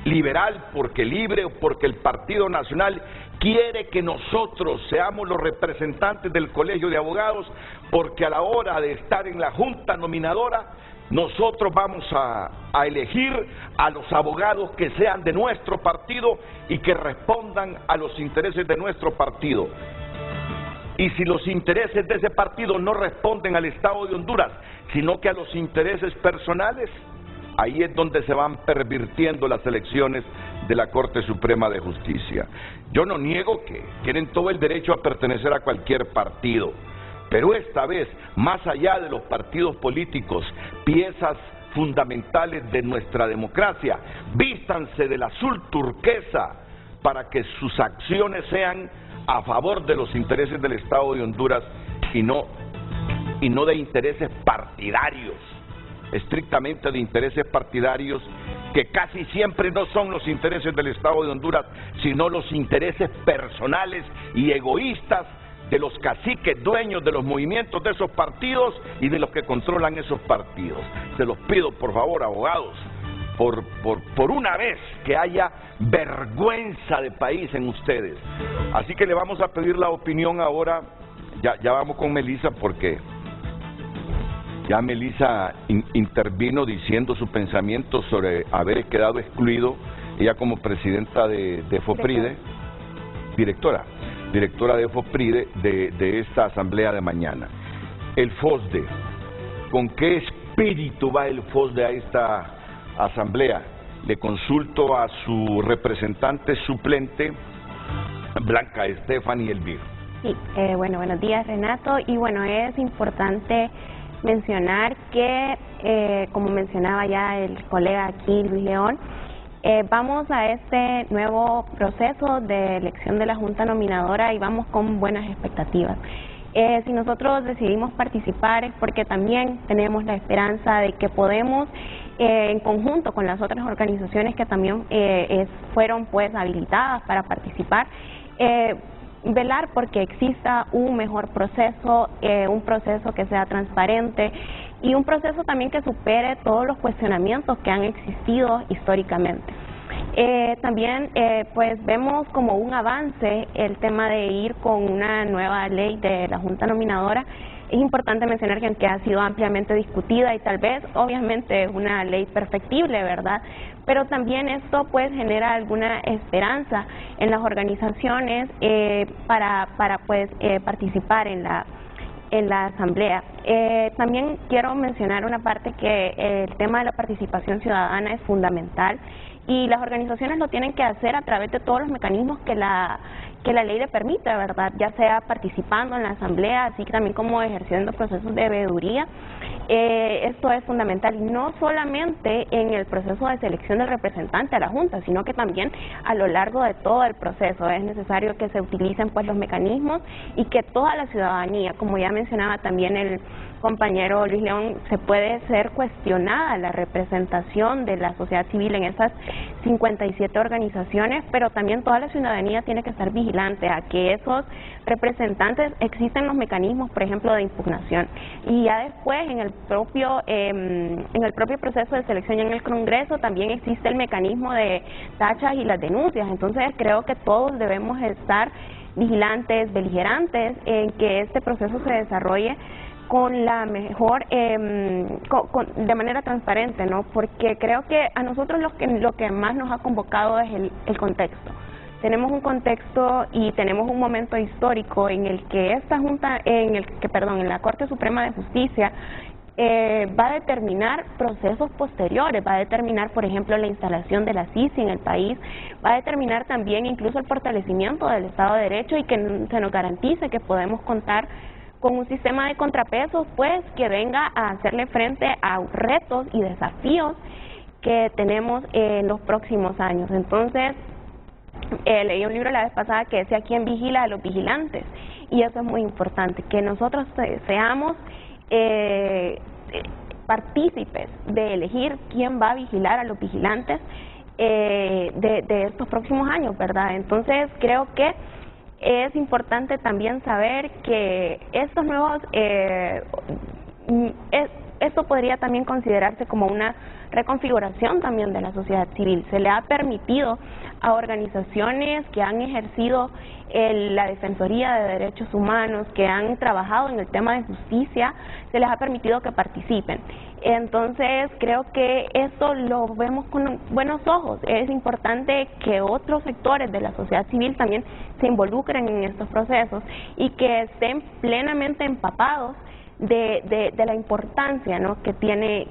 liberal, porque libre, o porque el Partido Nacional quiere que nosotros seamos los representantes del Colegio de Abogados, porque a la hora de estar en la Junta Nominadora, nosotros vamos a elegir a los abogados que sean de nuestro partido y que respondan a los intereses de nuestro partido. Y si los intereses de ese partido no responden al Estado de Honduras, sino que a los intereses personales, ahí es donde se van pervirtiendo las elecciones de la Corte Suprema de Justicia. Yo no niego que tienen todo el derecho a pertenecer a cualquier partido, pero esta vez, más allá de los partidos políticos, piezas fundamentales de nuestra democracia, vístanse del azul turquesa para que sus acciones sean a favor de los intereses del Estado de Honduras y no de intereses partidarios, estrictamente de intereses partidarios que casi siempre no son los intereses del Estado de Honduras, sino los intereses personales y egoístas de los caciques dueños de los movimientos de esos partidos y de los que controlan esos partidos. Se los pido, por favor, abogados, por una vez que haya vergüenza de país en ustedes. Así que le vamos a pedir la opinión ahora, ya vamos con Melissa, porque ya Melissa intervino diciendo su pensamiento sobre haber quedado excluido, ella como presidenta de FOPRIDE, directora de FOPRIDE de esta asamblea de mañana. El FOSDE, ¿con qué espíritu va el FOSDE a esta asamblea? Le consulto a su representante suplente, Blanca Estefany Elvir. Sí, buenos días, Renato. Y bueno, es importante mencionar que, como mencionaba ya el colega aquí, Luis León, vamos a este nuevo proceso de elección de la Junta Nominadora y vamos con buenas expectativas. Si nosotros decidimos participar es porque también tenemos la esperanza de que podemos, en conjunto con las otras organizaciones que también fueron pues habilitadas para participar, velar porque exista un mejor proceso, un proceso que sea transparente y un proceso también que supere todos los cuestionamientos que han existido históricamente. También pues vemos como un avance el tema de ir con una nueva ley de la Junta Nominadora. Es importante mencionar que aunque ha sido ampliamente discutida y tal vez obviamente es una ley perfectible, ¿verdad? Pero también esto pues genera alguna esperanza en las organizaciones para pues participar en en la Asamblea. También quiero mencionar una parte que el tema de la participación ciudadana es fundamental y las organizaciones lo tienen que hacer a través de todos los mecanismos que la ley le permite, ¿verdad? Ya sea participando en la Asamblea, así que también como ejerciendo procesos de veeduría. Esto es fundamental, y no solamente en el proceso de selección del representante a la Junta, sino que también a lo largo de todo el proceso. Es necesario que se utilicen pues los mecanismos y que toda la ciudadanía, como ya mencionaba también el compañero Luis León, se puede ser cuestionada la representación de la sociedad civil en esas 57 organizaciones, pero también toda la ciudadanía tiene que estar vigilante a que esos representantes, existen los mecanismos, por ejemplo, de impugnación, y ya después en el propio proceso de selección en el Congreso también existe el mecanismo de tachas y las denuncias. Entonces creo que todos debemos estar vigilantes, beligerantes en que este proceso se desarrolle con la mejor, de manera transparente, ¿no? Porque creo que a nosotros lo que más nos ha convocado es el contexto. Tenemos un contexto y tenemos un momento histórico en el que esta Junta, en la Corte Suprema de Justicia va a determinar procesos posteriores, va a determinar, por ejemplo, la instalación de la CICI en el país, va a determinar también incluso el fortalecimiento del Estado de Derecho y que se nos garantice que podemos contar con un sistema de contrapesos, pues, que venga a hacerle frente a retos y desafíos que tenemos en los próximos años. Entonces, leí un libro la vez pasada que decía ¿quién vigila a los vigilantes? Y eso es muy importante, que nosotros seamos partícipes de elegir quién va a vigilar a los vigilantes de estos próximos años, ¿verdad? Entonces, creo que es importante también saber que estos nuevos, esto podría también considerarse como una reconfiguración también de la sociedad civil. Se le ha permitido a organizaciones que han ejercido la Defensoría de Derechos Humanos, que han trabajado en el tema de justicia, se les ha permitido que participen. Entonces, creo que esto lo vemos con buenos ojos. Es importante que otros sectores de la sociedad civil también se involucren en estos procesos y que estén plenamente empapados de la importancia, ¿no?, que tiene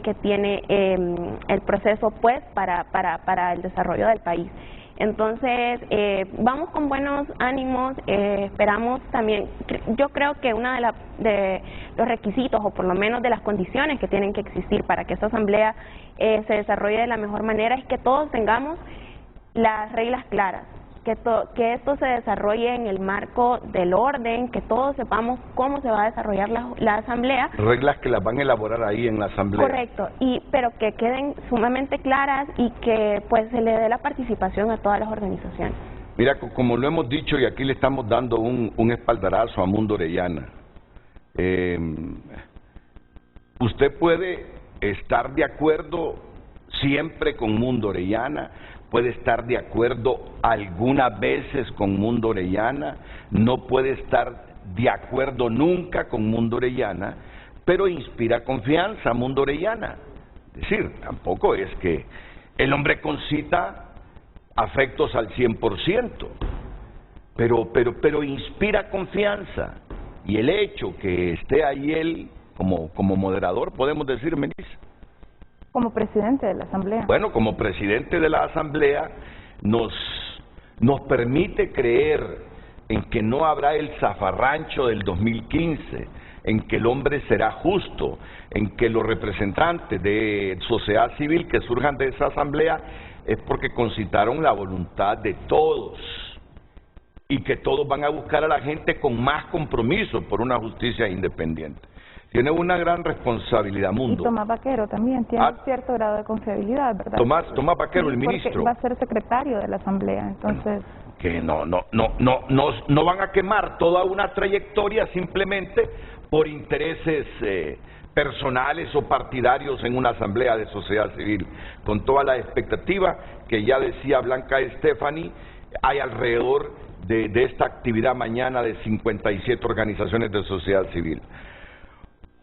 el proceso, pues, para el desarrollo del país. Entonces, vamos con buenos ánimos, esperamos también, yo creo que uno de los requisitos, o por lo menos de las condiciones que tienen que existir para que esta asamblea se desarrolle de la mejor manera, es que todos tengamos las reglas claras, que esto se desarrolle en el marco del orden, que todos sepamos cómo se va a desarrollar la asamblea. Reglas que las van a elaborar ahí en la asamblea. Correcto, pero que queden sumamente claras y que pues se le dé la participación a todas las organizaciones. Mira, como lo hemos dicho, y aquí le estamos dando un espaldarazo a Mundo Orellana, usted puede estar de acuerdo siempre con Mundo Orellana, puede estar de acuerdo algunas veces con Mundo Orellana, no puede estar de acuerdo nunca con Mundo Orellana, pero inspira confianza Mundo Orellana. Es decir, tampoco es que el hombre concita afectos al 100%, pero inspira confianza. Y el hecho que esté ahí él como moderador, podemos decir, Melissa. Como presidente de la Asamblea. Bueno, como presidente de la Asamblea nos permite creer en que no habrá el zafarrancho del 2015, en que el hombre será justo, en que los representantes de sociedad civil que surjan de esa Asamblea es porque concitaron la voluntad de todos y que todos van a buscar a la gente con más compromiso por una justicia independiente. Tiene una gran responsabilidad, Mundo. Y Tomás Vaquero también tiene un cierto grado de confiabilidad, ¿verdad? Tomás Vaquero, sí, el ministro. Porque va a ser secretario de la Asamblea, entonces... Bueno, que no van a quemar toda una trayectoria simplemente por intereses personales o partidarios en una asamblea de sociedad civil, con toda la expectativa que ya decía Blanca Estefani, hay alrededor de esta actividad mañana de 57 organizaciones de sociedad civil.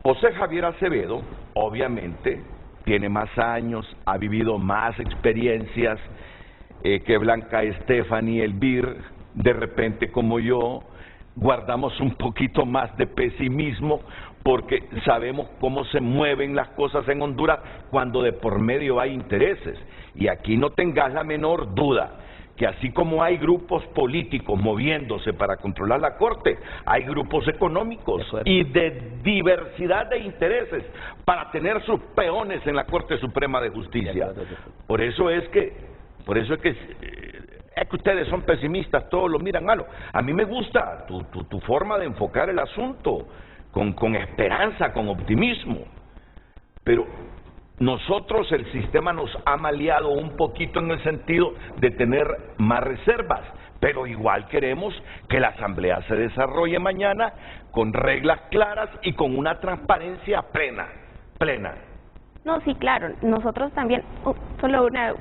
José Javier Acevedo, obviamente, tiene más años, ha vivido más experiencias que Blanca Estefani, Elvir, de repente como yo, guardamos un poquito más de pesimismo porque sabemos cómo se mueven las cosas en Honduras cuando de por medio hay intereses. Y aquí no tengas la menor duda que así como hay grupos políticos moviéndose para controlar la Corte, hay grupos económicos y de diversidad de intereses para tener sus peones en la Corte Suprema de Justicia. Por eso es que ustedes son pesimistas, todos lo miran malo. A mí me gusta tu forma de enfocar el asunto, con esperanza, con optimismo. Pero nosotros, el sistema nos ha maleado un poquito en el sentido de tener más reservas, pero igual queremos que la Asamblea se desarrolle mañana con reglas claras y con una transparencia plena. No, sí, claro, nosotros también, solo una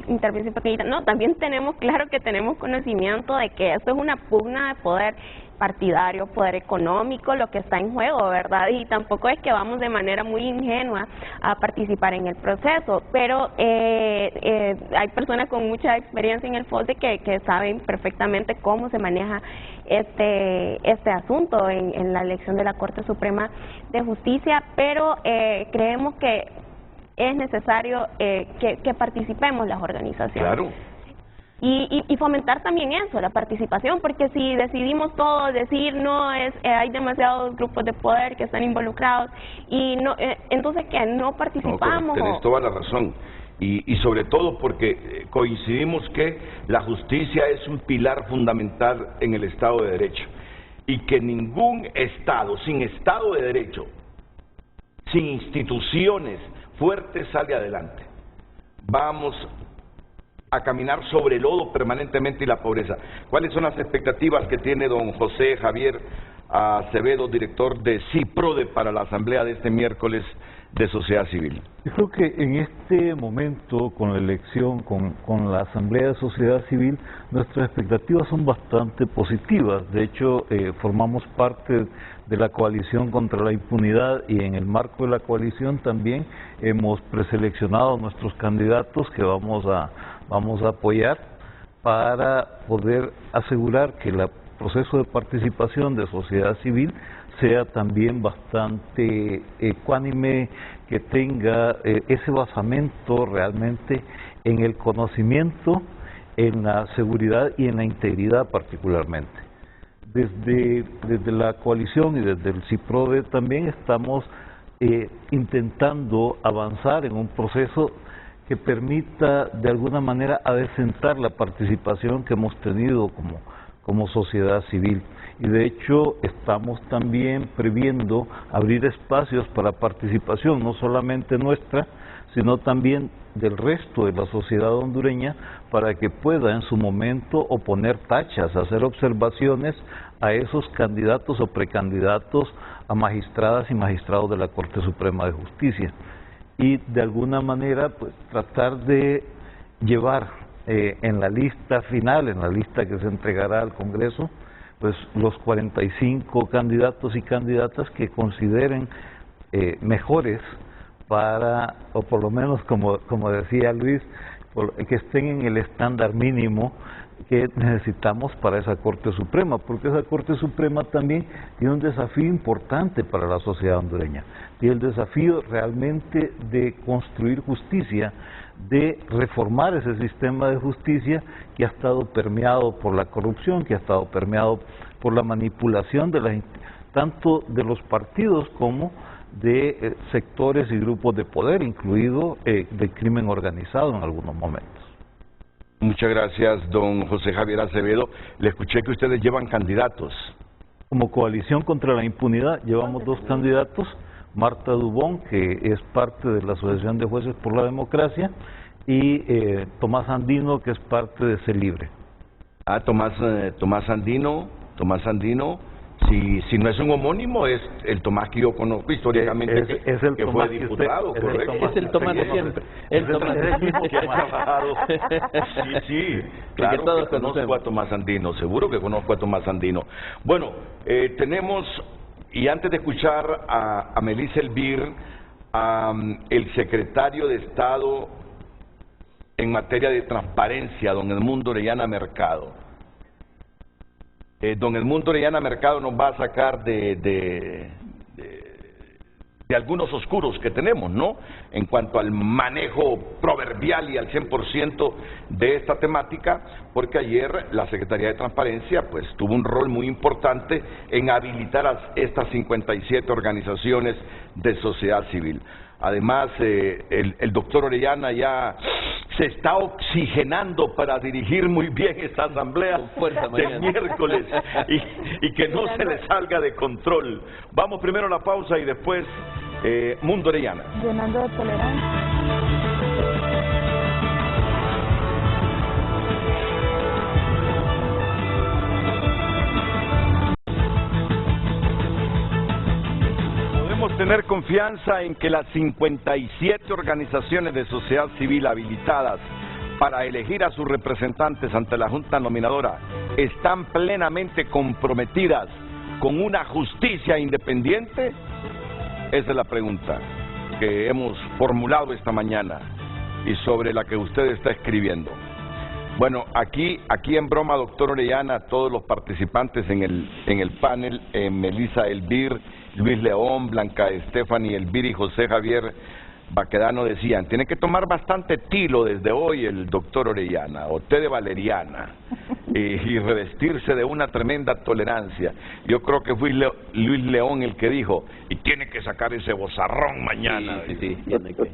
intervención pequeñita, no, también tenemos claro que tenemos conocimiento de que esto es una pugna de poder partidario, poder económico, lo que está en juego, ¿verdad? Y tampoco es que vamos de manera muy ingenua a participar en el proceso, pero hay personas con mucha experiencia en el FOSDE que saben perfectamente cómo se maneja este asunto en la elección de la Corte Suprema de Justicia, pero creemos que es necesario que participemos las organizaciones. Claro. Y fomentar también eso, la participación, porque si decidimos todos decir no, hay demasiados grupos de poder que están involucrados y no, entonces que no participamos. No, tienes toda la razón. Y sobre todo porque coincidimos que la justicia es un pilar fundamental en el Estado de Derecho y que ningún Estado, sin Estado de Derecho, sin instituciones fuertes, sale adelante. Vamos a caminar sobre el lodo permanentemente y la pobreza. ¿Cuáles son las expectativas que tiene don José Javier Acevedo, director de CIPRODE, para la asamblea de este miércoles de sociedad civil? Yo creo que en este momento, con la elección, con la asamblea de sociedad civil, nuestras expectativas son bastante positivas. De hecho, formamos parte de la coalición contra la impunidad y en el marco de la coalición también hemos preseleccionado nuestros candidatos que vamos a apoyar para poder asegurar que el proceso de participación de sociedad civil sea también bastante ecuánime, que tenga ese basamento realmente en el conocimiento, en la seguridad y en la integridad particularmente. Desde la coalición y desde el CIPRODE también estamos intentando avanzar en un proceso que permita de alguna manera adecentar la participación que hemos tenido como sociedad civil. Y de hecho estamos también previendo abrir espacios para participación, no solamente nuestra, sino también del resto de la sociedad hondureña, para que pueda en su momento oponer tachas, hacer observaciones a esos candidatos o precandidatos a magistradas y magistrados de la Corte Suprema de Justicia. Y de alguna manera pues tratar de llevar en la lista final, en la lista que se entregará al Congreso, pues los 45 candidatos y candidatas que consideren mejores para, o por lo menos como decía Luis, que estén en el estándar mínimo que necesitamos para esa Corte Suprema, porque esa Corte Suprema también tiene un desafío importante para la sociedad hondureña, tiene el desafío realmente de construir justicia, de reformar ese sistema de justicia que ha estado permeado por la corrupción, que ha estado permeado por la manipulación tanto de los partidos como de sectores y grupos de poder, incluido del crimen organizado en algunos momentos. Muchas gracias, don José Javier Acevedo. Le escuché que ustedes llevan candidatos. Como coalición contra la impunidad llevamos dos candidatos, Marta Dubón, que es parte de la Asociación de Jueces por la Democracia, y Tomás Andino, que es parte de CELIBRE. Tomás Andino, si no es un homónimo, es el Tomás que yo conozco históricamente, es el que Tomás fue diputado, correcto. Es el Tomás de siempre. El Tomás que ha trabajado. Sí, claro todos que conozco a Tomás Andino, seguro que conozco a Tomás Andino. Bueno, tenemos, y antes de escuchar a Melissa Elvir, el secretario de Estado en materia de transparencia, don Edmundo Orellana Mercado. don Edmundo Orellana Mercado nos va a sacar de algunos oscuros que tenemos, ¿no? En cuanto al manejo proverbial y al 100% de esta temática, porque ayer la Secretaría de Transparencia pues tuvo un rol muy importante en habilitar a estas 57 organizaciones de sociedad civil. Además, el doctor Orellana ya se está oxigenando para dirigir muy bien esta asamblea del miércoles y que no se le salga de control. Vamos primero a la pausa y después Mundo Orellana. Llenando de tolerancia. Tener confianza en que las 57 organizaciones de sociedad civil habilitadas para elegir a sus representantes ante la Junta Nominadora están plenamente comprometidas con una justicia independiente. Esa es la pregunta que hemos formulado esta mañana y sobre la que usted está escribiendo. Bueno, aquí en broma, doctor Orellana, todos los participantes en el panel, Melissa Elvir, Luis León, Blanca Estefany Elvir y José Javier Baquedano decían, tiene que tomar bastante tilo desde hoy el doctor Orellana, o té de valeriana, y revestirse de una tremenda tolerancia. Yo creo que fue Luis León el que dijo, y tiene que sacar ese bozarrón mañana. Sí, tiene que.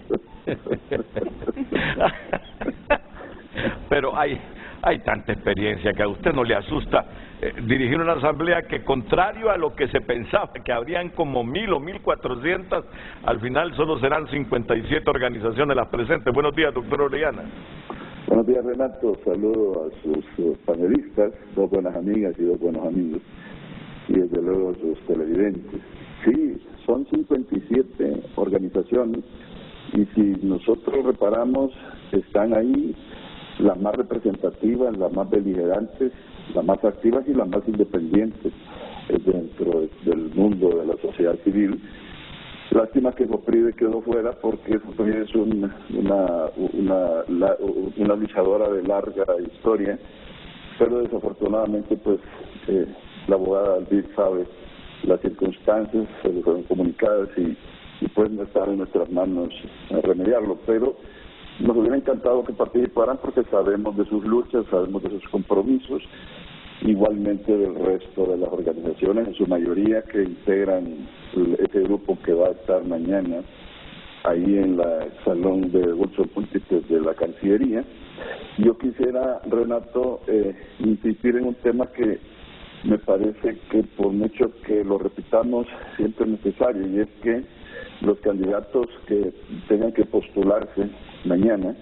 Pero hay tanta experiencia que a usted no le asusta dirigir una asamblea que, contrario a lo que se pensaba, que habrían como 1000 o 1400, al final solo serán 57 organizaciones las presentes. Buenos días, doctor Orellana. Buenos días, Renato. Saludo a sus panelistas, dos buenas amigas y dos buenos amigos, y desde luego a sus televidentes. Sí, son 57 organizaciones, y si nosotros reparamos, están ahí las más representativas, las más beligerantes, las más activas y las más independientes dentro del mundo de la sociedad civil. Lástima que Fopride quedó fuera, porque Fopride es una luchadora de larga historia, pero desafortunadamente pues la abogada Alvir sabe las circunstancias, se le fueron comunicadas y pues no está en nuestras manos remediarlo, pero nos hubiera encantado que participaran porque sabemos de sus luchas, sabemos de sus compromisos, igualmente del resto de las organizaciones, en su mayoría que integran ese grupo que va a estar mañana ahí en el salón de Wilson Múltiples de la Cancillería. Yo quisiera, Renato, insistir en un tema que me parece que por mucho que lo repitamos siempre es necesario, y es que los candidatos que tengan que postularse mañana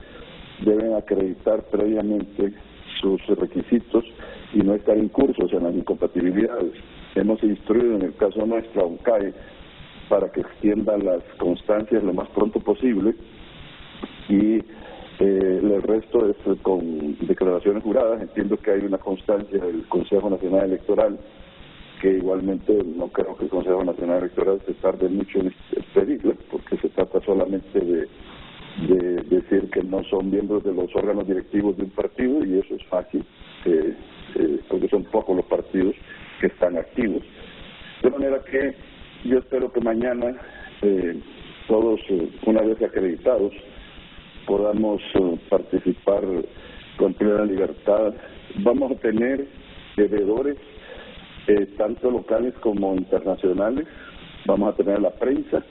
deben acreditar previamente sus requisitos y no estar incursos en las incompatibilidades. Hemos instruido en el caso nuestro a UNCAE para que extienda las constancias lo más pronto posible, y el resto es con declaraciones juradas. Entiendo que hay una constancia del Consejo Nacional Electoral, que igualmente no creo que el Consejo Nacional Electoral se tarde mucho en expedirla, porque se trata solamente de decir que no son miembros de los órganos directivos de un partido, y eso es fácil, porque son pocos los partidos que están activos. De manera que yo espero que mañana todos, una vez acreditados, podamos participar con plena libertad. Vamos a tener veedores tanto locales como internacionales, vamos a tener la prensa,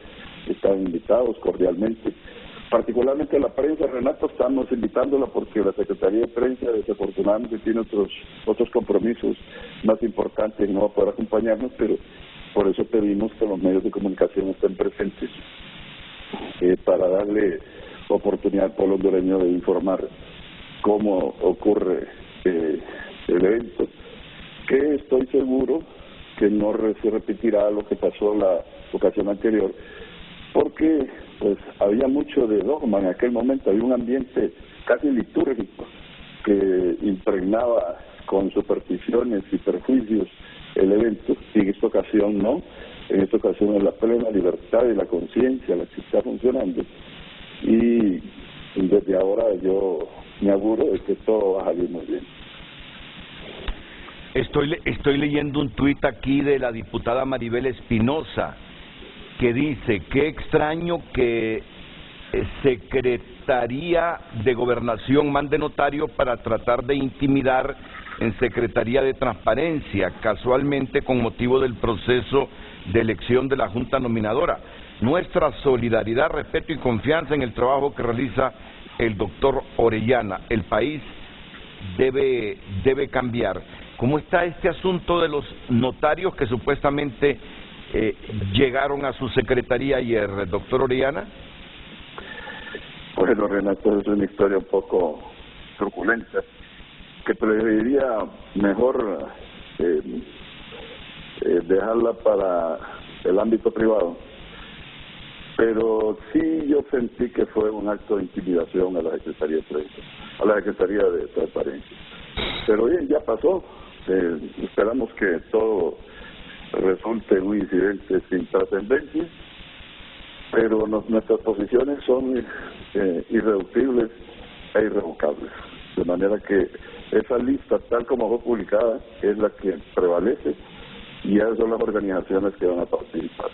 están invitados cordialmente. Particularmente la prensa, Renato, estamos invitándola porque la Secretaría de Prensa desafortunadamente tiene otros compromisos más importantes y no va a poder acompañarnos, pero por eso pedimos que los medios de comunicación estén presentes para darle oportunidad al pueblo hondureño de informar cómo ocurre el evento, que estoy seguro que no se repetirá lo que pasó la ocasión anterior, porque pues había mucho de dogma en aquel momento, había un ambiente casi litúrgico que impregnaba con supersticiones y perjuicios el evento, y en esta ocasión no. En esta ocasión es la plena libertad y la conciencia la que está funcionando, y desde ahora yo me auguro de que todo va a salir muy bien. Estoy leyendo un tuit aquí de la diputada Maribel Espinosa que dice: qué extraño que Secretaría de Gobernación mande notario para tratar de intimidar en Secretaría de Transparencia, casualmente con motivo del proceso de elección de la Junta Nominadora. Nuestra solidaridad, respeto y confianza en el trabajo que realiza el doctor Orellana. El país debe cambiar. ¿Cómo está este asunto de los notarios que supuestamente llegaron a su secretaría ayer, doctor Orellana? Bueno, Renato, es una historia un poco truculenta, que preferiría mejor dejarla para el ámbito privado. Pero sí yo sentí que fue un acto de intimidación a la Secretaría de Transparencia. Pero bien, ya pasó. Esperamos que todo resulte en un incidente sin trascendencia, pero nuestras posiciones son irreductibles e irrevocables. De manera que esa lista, tal como fue publicada, es la que prevalece y esas son las organizaciones que van a participar.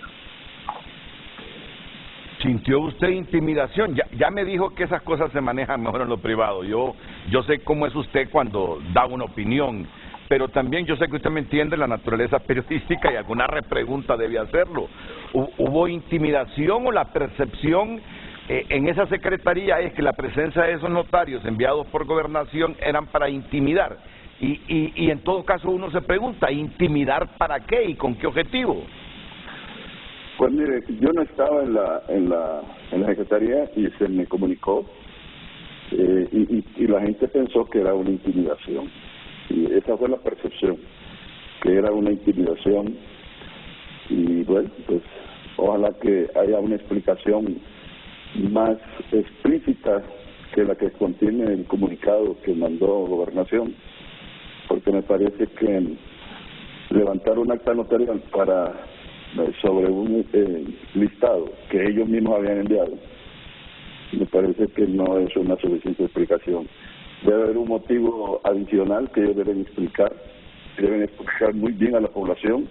¿Sintió usted intimidación? Ya me dijo que esas cosas se manejan mejor en lo privado. Yo sé cómo es usted cuando da una opinión, pero también yo sé que usted me entiende la naturaleza periodística y alguna repregunta debe hacerlo. ¿Hubo intimidación o la percepción en esa secretaría es que la presencia de esos notarios enviados por Gobernación eran para intimidar? Y en todo caso uno se pregunta, ¿intimidar para qué y con qué objetivo? Pues mire, yo no estaba en la secretaría y se me comunicó y la gente pensó que era una intimidación. Y esa fue la percepción, que era una intimidación. Y bueno, pues ojalá que haya una explicación más explícita que la que contiene el comunicado que mandó Gobernación, porque me parece que levantar un acta notarial sobre un listado que ellos mismos habían enviado, me parece que no es una suficiente explicación. Debe haber un motivo adicional que ellos deben explicar muy bien a la población,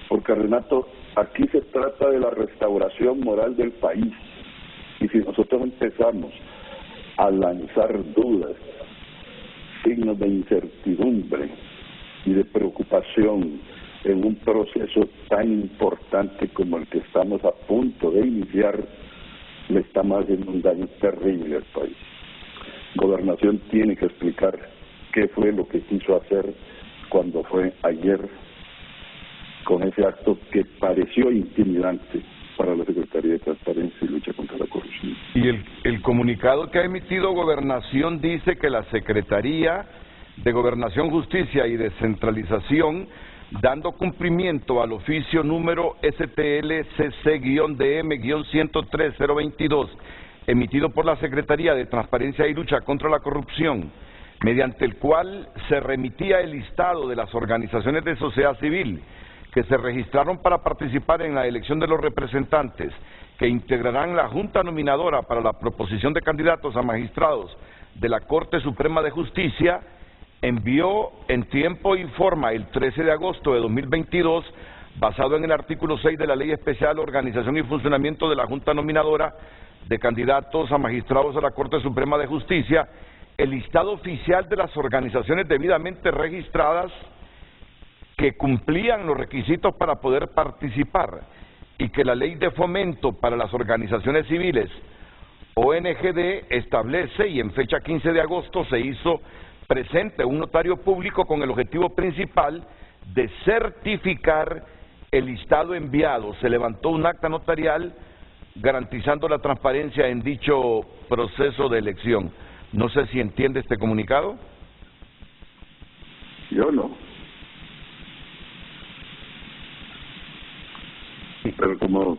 porque, Renato, aquí se trata de la restauración moral del país, y si nosotros empezamos a lanzar dudas, signos de incertidumbre y de preocupación en un proceso tan importante como el que estamos a punto de iniciar, le estamos haciendo un daño terrible al país. Gobernación tiene que explicar qué fue lo que quiso hacer cuando fue ayer con ese acto que pareció intimidante para la Secretaría de Transparencia y Lucha contra la Corrupción. Y el comunicado que ha emitido Gobernación dice que la Secretaría de Gobernación, Justicia y Descentralización, dando cumplimiento al oficio número STLCC-DM-103022, emitido por la Secretaría de Transparencia y Lucha contra la Corrupción, mediante el cual se remitía el listado de las organizaciones de sociedad civil que se registraron para participar en la elección de los representantes que integrarán la Junta Nominadora para la proposición de candidatos a magistrados de la Corte Suprema de Justicia, envió en tiempo y forma el 13 de agosto de 2022, basado en el artículo 6 de la Ley Especial Organización y Funcionamiento de la Junta Nominadora de candidatos a magistrados a la Corte Suprema de Justicia, el listado oficial de las organizaciones debidamente registradas que cumplían los requisitos para poder participar y que la Ley de Fomento para las Organizaciones Civiles, ONGD, establece, y en fecha 15 de agosto se hizo presente un notario público con el objetivo principal de certificar el listado enviado. Se levantó un acta notarial garantizando la transparencia en dicho proceso de elección. No sé si entiende este comunicado. Yo no. Pero como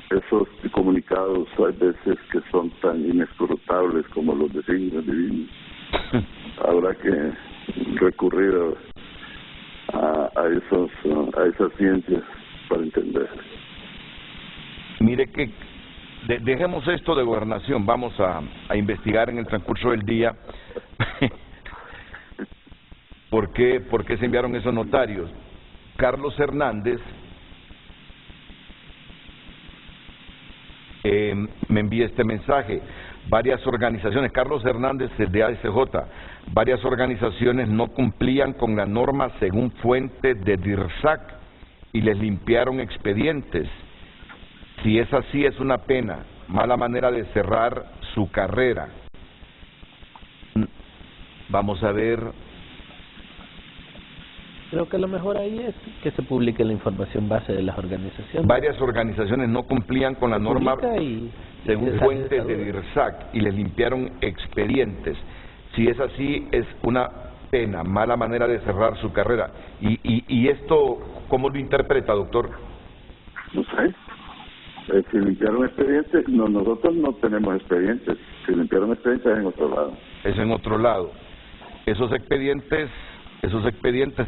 esos comunicados hay veces que son tan inescrutables como los designios divinos, habrá que recurrir a esas ciencias para entender. Mire que dejemos esto de Gobernación, vamos a investigar en el transcurso del día. ¿Por qué se enviaron esos notarios? Carlos Hernández me envía este mensaje. Varias organizaciones, Carlos Hernández de ASJ, varias organizaciones no cumplían con la norma según fuente de DIRSAC y les limpiaron expedientes. Si es así, es una pena, mala manera de cerrar su carrera. Vamos a ver. Creo que lo mejor ahí es que se publique la información base de las organizaciones. Varias organizaciones no cumplían con la norma según fuentes de DIRSAC y les limpiaron expedientes. Si es así, es una pena, mala manera de cerrar su carrera. ¿Y esto cómo lo interpreta, doctor? No sé. Si limpiaron expedientes, no, nosotros no tenemos expedientes. Si limpiaron expedientes es en otro lado. Es en otro lado. Esos expedientes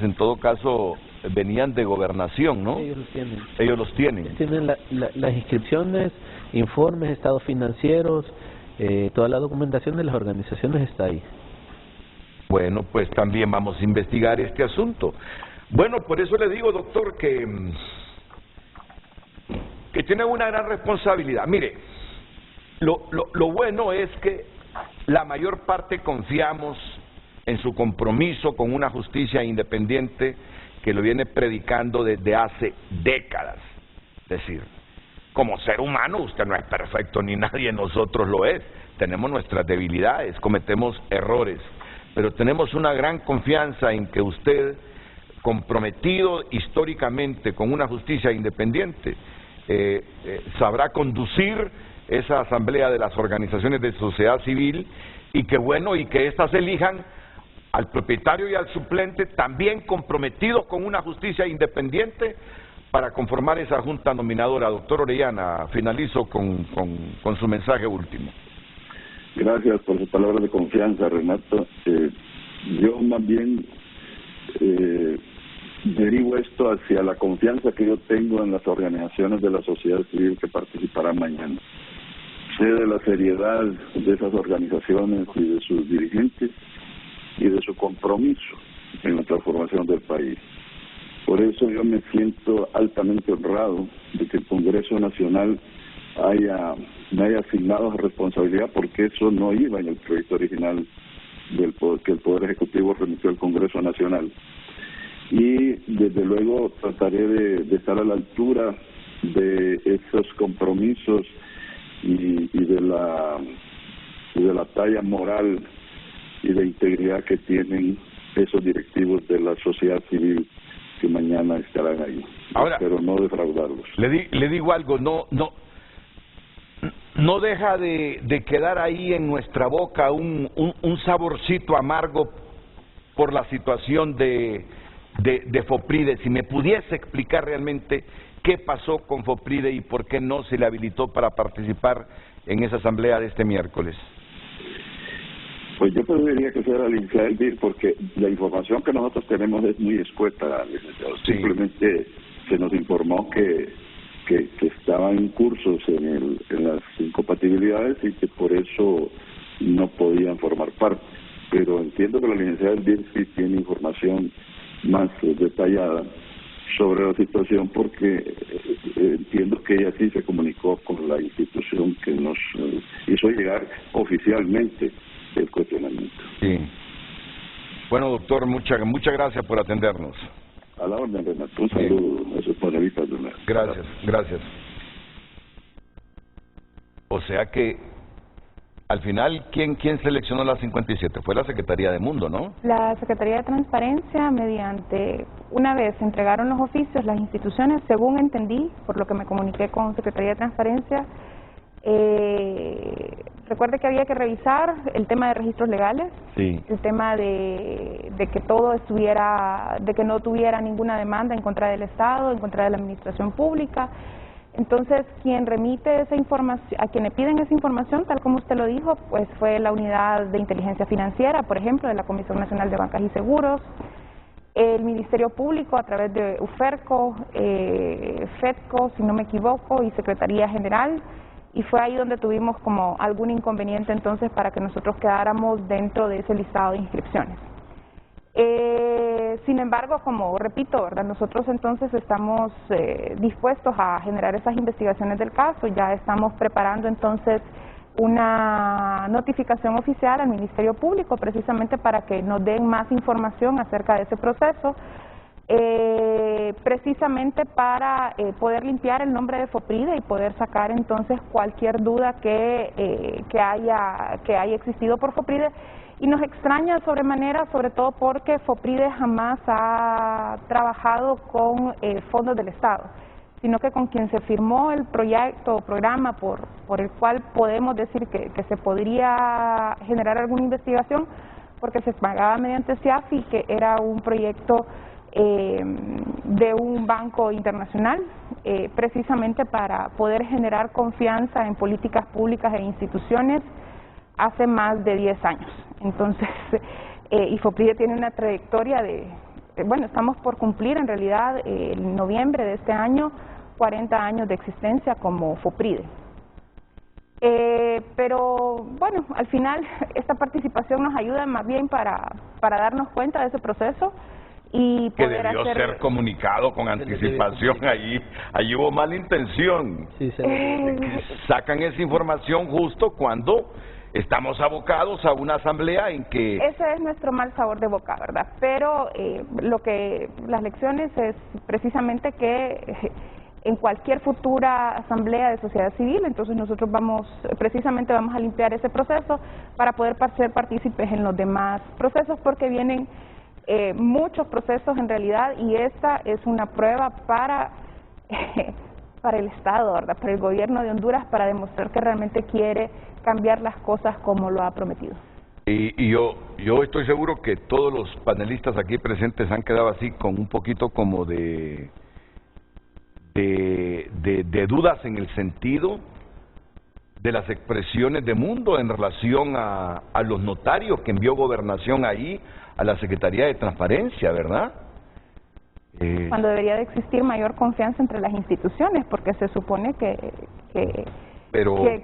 en todo caso venían de gobernación, ¿no? Ellos los tienen. Ellos los tienen. Tienen las inscripciones, informes, estados financieros, toda la documentación de las organizaciones está ahí. Bueno, pues también vamos a investigar este asunto. Bueno, por eso le digo, doctor, que tienen una gran responsabilidad. Mire, lo bueno es que la mayor parte confiamos en su compromiso con una justicia independiente que lo viene predicando desde hace décadas. Es decir, como ser humano usted no es perfecto, ni nadie de nosotros lo es. Tenemos nuestras debilidades, cometemos errores, pero tenemos una gran confianza en que usted, comprometido históricamente con una justicia independiente, sabrá conducir esa asamblea de las organizaciones de sociedad civil y que bueno, y que éstas elijan al propietario y al suplente también comprometidos con una justicia independiente para conformar esa junta nominadora. Doctor Orellana, finalizo con su mensaje último. Gracias por sus palabras de confianza, Renato. Yo más bien derivo esto hacia la confianza que yo tengo en las organizaciones de la sociedad civil que participarán mañana. Sé de la seriedad de esas organizaciones y de sus dirigentes y de su compromiso en la transformación del país. Por eso yo me siento altamente honrado de que el Congreso Nacional me haya asignado esa responsabilidad, porque eso no iba en el proyecto original que el Poder Ejecutivo remitió al Congreso Nacional. Y desde luego trataré de estar a la altura de esos compromisos y de la talla moral y de integridad que tienen esos directivos de la sociedad civil que mañana estarán ahí. Ahora, pero no defraudarlos. Le digo algo, no deja de quedar ahí en nuestra boca un saborcito amargo por la situación de Fopride. Si me pudiese explicar realmente qué pasó con Fopride y por qué no se le habilitó para participar en esa asamblea de este miércoles. Pues yo preferiría que fuera la licenciada Elvir, porque la información que nosotros tenemos es muy escueta, licenciado. Sí. Simplemente se nos informó que estaban cursos en las incompatibilidades y que por eso no podían formar parte. Pero entiendo que la licenciada Elvir sí tiene información más detallada sobre la situación, porque entiendo que ella sí se comunicó con la institución que nos hizo llegar oficialmente el cuestionamiento. Sí. Bueno, doctor, muchas gracias por atendernos. A la orden, Renato. Un saludo a sus panelistas. Gracias. O sea que, al final, ¿quién seleccionó las 57? Fue la Secretaría de Mundo, ¿no? La Secretaría de Transparencia, mediante, una vez se entregaron los oficios, las instituciones, según entendí, por lo que me comuniqué con Secretaría de Transparencia, recuerde que había que revisar el tema de registros legales, sí, el tema de que todo estuviera, de que no tuviera ninguna demanda en contra del Estado, en contra de la administración pública. Entonces, quien remite esa información, a quien le piden esa información, tal como usted lo dijo, pues fue la Unidad de Inteligencia Financiera, por ejemplo, de la Comisión Nacional de Bancas y Seguros, el Ministerio Público a través de UFERCO, FEDCO, si no me equivoco, y Secretaría General, y fue ahí donde tuvimos como algún inconveniente entonces para que nosotros quedáramos dentro de ese listado de inscripciones. Sin embargo, como repito, ¿verdad? Nosotros entonces estamos dispuestos a generar esas investigaciones del caso. Ya estamos preparando entonces una notificación oficial al Ministerio Público precisamente para que nos den más información acerca de ese proceso, precisamente para poder limpiar el nombre de FOPRIDE y poder sacar entonces cualquier duda que haya existido por FOPRIDE. Y nos extraña sobremanera, sobre todo porque FOPRIDE jamás ha trabajado con fondos del Estado, sino que con quien se firmó el proyecto o programa por el cual podemos decir que se podría generar alguna investigación, porque se pagaba mediante CIAFI, que era un proyecto de un banco internacional, precisamente para poder generar confianza en políticas públicas e instituciones hace más de 10 años. Entonces, y FOPRIDE tiene una trayectoria bueno, estamos por cumplir en realidad en noviembre de este año 40 años de existencia como FOPRIDE. Pero bueno, al final esta participación nos ayuda más bien para darnos cuenta de ese proceso y que poder debió ser comunicado con anticipación. Allí hubo mala intención. Sí, Sacan esa información justo cuando estamos abocados a una asamblea en que... Ese es nuestro mal sabor de boca, ¿verdad? Pero las lecciones es precisamente que en cualquier futura asamblea de sociedad civil, entonces nosotros precisamente vamos a limpiar ese proceso para poder ser partícipes en los demás procesos, porque vienen muchos procesos en realidad, y esta es una prueba para el Estado, ¿verdad? Para el gobierno de Honduras, para demostrar que realmente quiere cambiar las cosas como lo ha prometido. Y yo estoy seguro que todos los panelistas aquí presentes han quedado así con un poquito como de dudas en el sentido de las expresiones de Mundo en relación a los notarios que envió Gobernación ahí a la Secretaría de Transparencia, ¿verdad? Cuando debería de existir mayor confianza entre las instituciones, porque se supone que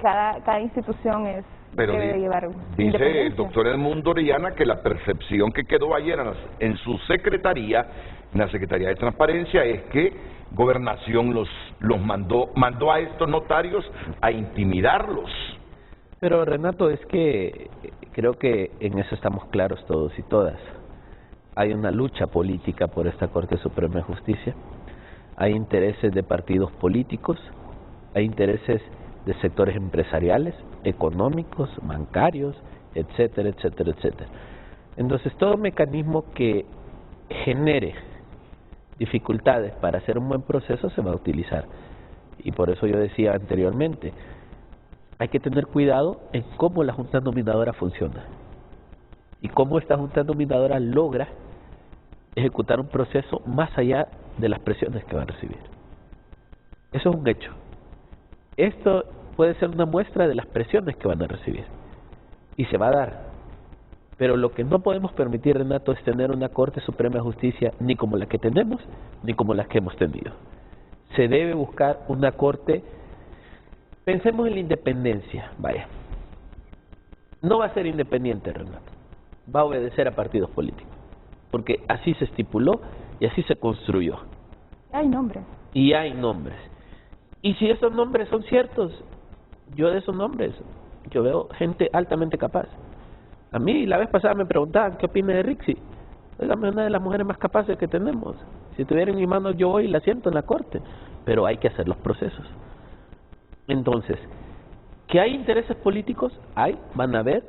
cada institución debe llevar dice el doctor Edmundo Orellana que la percepción que quedó ayer en su secretaría, en la Secretaría de Transparencia, es que Gobernación los mandó a estos notarios a intimidarlos. Pero Renato, es que creo que en eso estamos claros todos y todas. Hay una lucha política por esta Corte Suprema de Justicia, hay intereses de partidos políticos, hay intereses de sectores empresariales, económicos, bancarios, etcétera, etcétera, etcétera. Entonces, todo mecanismo que genere dificultades para hacer un buen proceso se va a utilizar. Y por eso yo decía anteriormente, hay que tener cuidado en cómo la Junta Nominadora funciona y cómo esta Junta Nominadora logra ejecutar un proceso más allá de las presiones que va a recibir. Eso es un hecho. Esto puede ser una muestra de las presiones que van a recibir y se va a dar. Pero lo que no podemos permitir, Renato, es tener una Corte Suprema de Justicia ni como la que tenemos, ni como la que hemos tenido. Se debe buscar una Corte. Pensemos en la independencia, vaya. No va a ser independiente, Renato. Va a obedecer a partidos políticos, porque así se estipuló y así se construyó. Hay nombres. Y hay nombres. Y si esos nombres son ciertos, yo de esos nombres, yo veo gente altamente capaz. A mí la vez pasada me preguntaban, ¿qué opina de Rixi? Es una de las mujeres más capaces que tenemos. Si tuviera en mis manos, yo voy y la siento en la Corte. Pero hay que hacer los procesos. Entonces, ¿que hay intereses políticos? Hay, van a ver.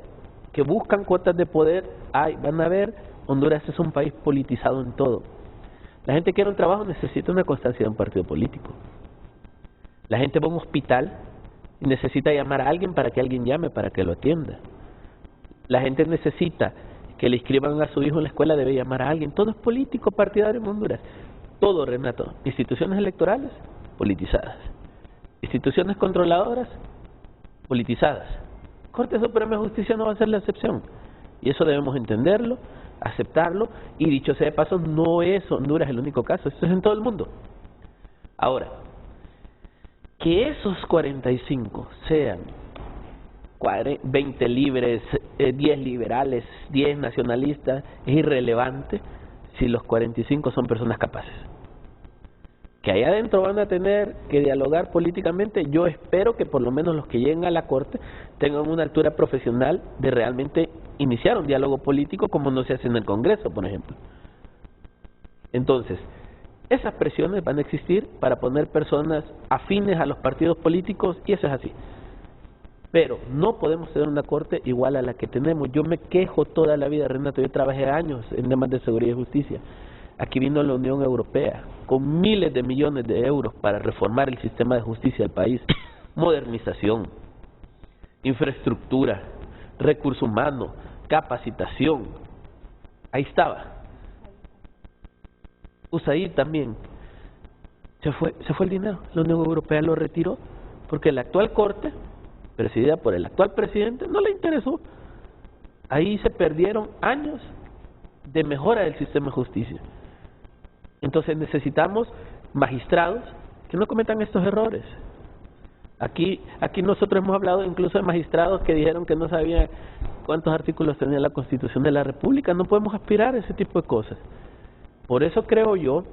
¿Que buscan cuotas de poder? Hay, van a ver. Honduras es un país politizado en todo. La gente que quiere un trabajo necesita una constancia de un partido político. La gente va a un hospital y necesita llamar a alguien para que alguien llame para que lo atienda. La gente necesita que le inscriban a su hijo en la escuela, debe llamar a alguien. Todo es político, partidario en Honduras. Todo, Renato. Instituciones electorales, politizadas. Instituciones controladoras, politizadas. Corte Suprema de Justicia no va a ser la excepción. Y eso debemos entenderlo, aceptarlo. Y dicho sea de paso, no es Honduras el único caso. Esto es en todo el mundo. Ahora, que esos 45 sean 20 libres, 10 liberales, 10 nacionalistas, es irrelevante si los 45 son personas capaces. Que allá adentro van a tener que dialogar políticamente, yo espero que por lo menos los que lleguen a la Corte tengan una altura profesional de realmente iniciar un diálogo político como no se hace en el Congreso, por ejemplo. Entonces, esas presiones van a existir para poner personas afines a los partidos políticos y eso es así. Pero no podemos tener una Corte igual a la que tenemos. Yo me quejo toda la vida, Renato, yo trabajé años en temas de seguridad y justicia. Aquí vino la Unión Europea con miles de millones de euros para reformar el sistema de justicia del país. Modernización, infraestructura, recursos humanos, capacitación. Ahí estaba. USAID también. Se fue el dinero. La Unión Europea lo retiró porque la actual Corte, presidida por el actual presidente, no le interesó. Ahí se perdieron años de mejora del sistema de justicia. Entonces necesitamos magistrados que no cometan estos errores. Aquí nosotros hemos hablado incluso de magistrados que dijeron que no sabían cuántos artículos tenía la Constitución de la República. No podemos aspirar a ese tipo de cosas. Por eso creo yo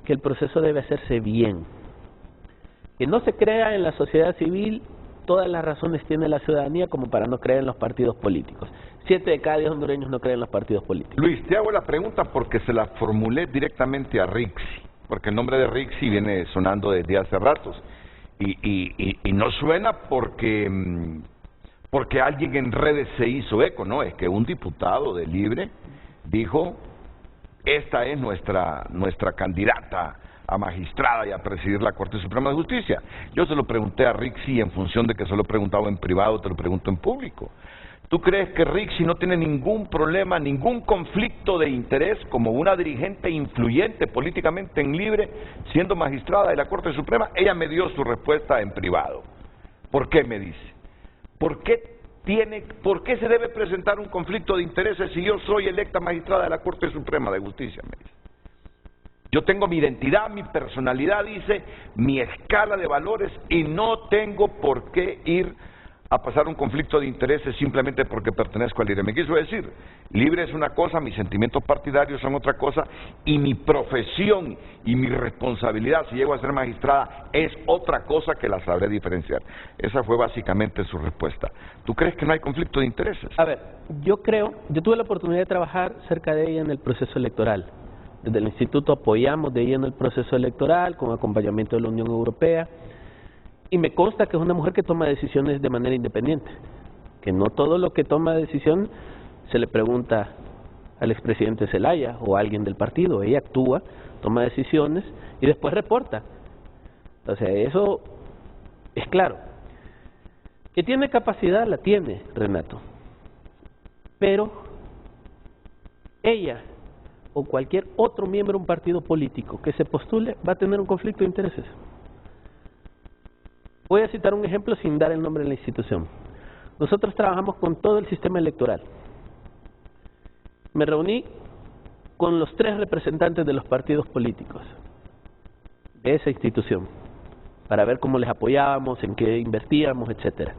que el proceso debe hacerse bien. Que no se crea en la sociedad civil. Todas las razones tiene la ciudadanía como para no creer en los partidos políticos. 7 de cada 10 hondureños no creen en los partidos políticos. Luis, te hago la pregunta porque se la formulé directamente a Rixi, porque el nombre de Rixi viene sonando desde hace ratos. Y no suena porque alguien en redes se hizo eco, no, es que un diputado de Libre dijo, esta es nuestra candidata a magistrada y a presidir la Corte Suprema de Justicia. Yo se lo pregunté a Rixi en función de que se lo he preguntado en privado, te lo pregunto en público. ¿Tú crees que Rixi no tiene ningún problema, ningún conflicto de interés como una dirigente influyente políticamente en Libre, siendo magistrada de la Corte Suprema? Ella me dio su respuesta en privado. ¿Por qué me dice? ¿Por qué se debe presentar un conflicto de intereses si yo soy electa magistrada de la Corte Suprema de Justicia? Me dice. Yo tengo mi identidad, mi personalidad, dice, mi escala de valores y no tengo por qué ir a pasar un conflicto de intereses simplemente porque pertenezco a Libre. Me quiso decir, Libre es una cosa, mis sentimientos partidarios son otra cosa y mi profesión y mi responsabilidad si llego a ser magistrada es otra cosa que la sabré diferenciar. Esa fue básicamente su respuesta. ¿Tú crees que no hay conflicto de intereses? A ver, yo tuve la oportunidad de trabajar cerca de ella en el proceso electoral. Desde el Instituto apoyamos de ella en el proceso electoral con acompañamiento de la Unión Europea y me consta que es una mujer que toma decisiones de manera independiente, que no todo lo que toma decisión se le pregunta al expresidente Zelaya o a alguien del partido. Ella actúa, toma decisiones y después reporta. O sea, eso es claro. Que tiene capacidad, la tiene, Renato. Pero ella o cualquier otro miembro de un partido político que se postule va a tener un conflicto de intereses. Voy a citar un ejemplo sin dar el nombre de la institución. Nosotros trabajamos con todo el sistema electoral. Me reuní con los 3 representantes de los partidos políticos de esa institución para ver cómo les apoyábamos, en qué invertíamos, etcétera.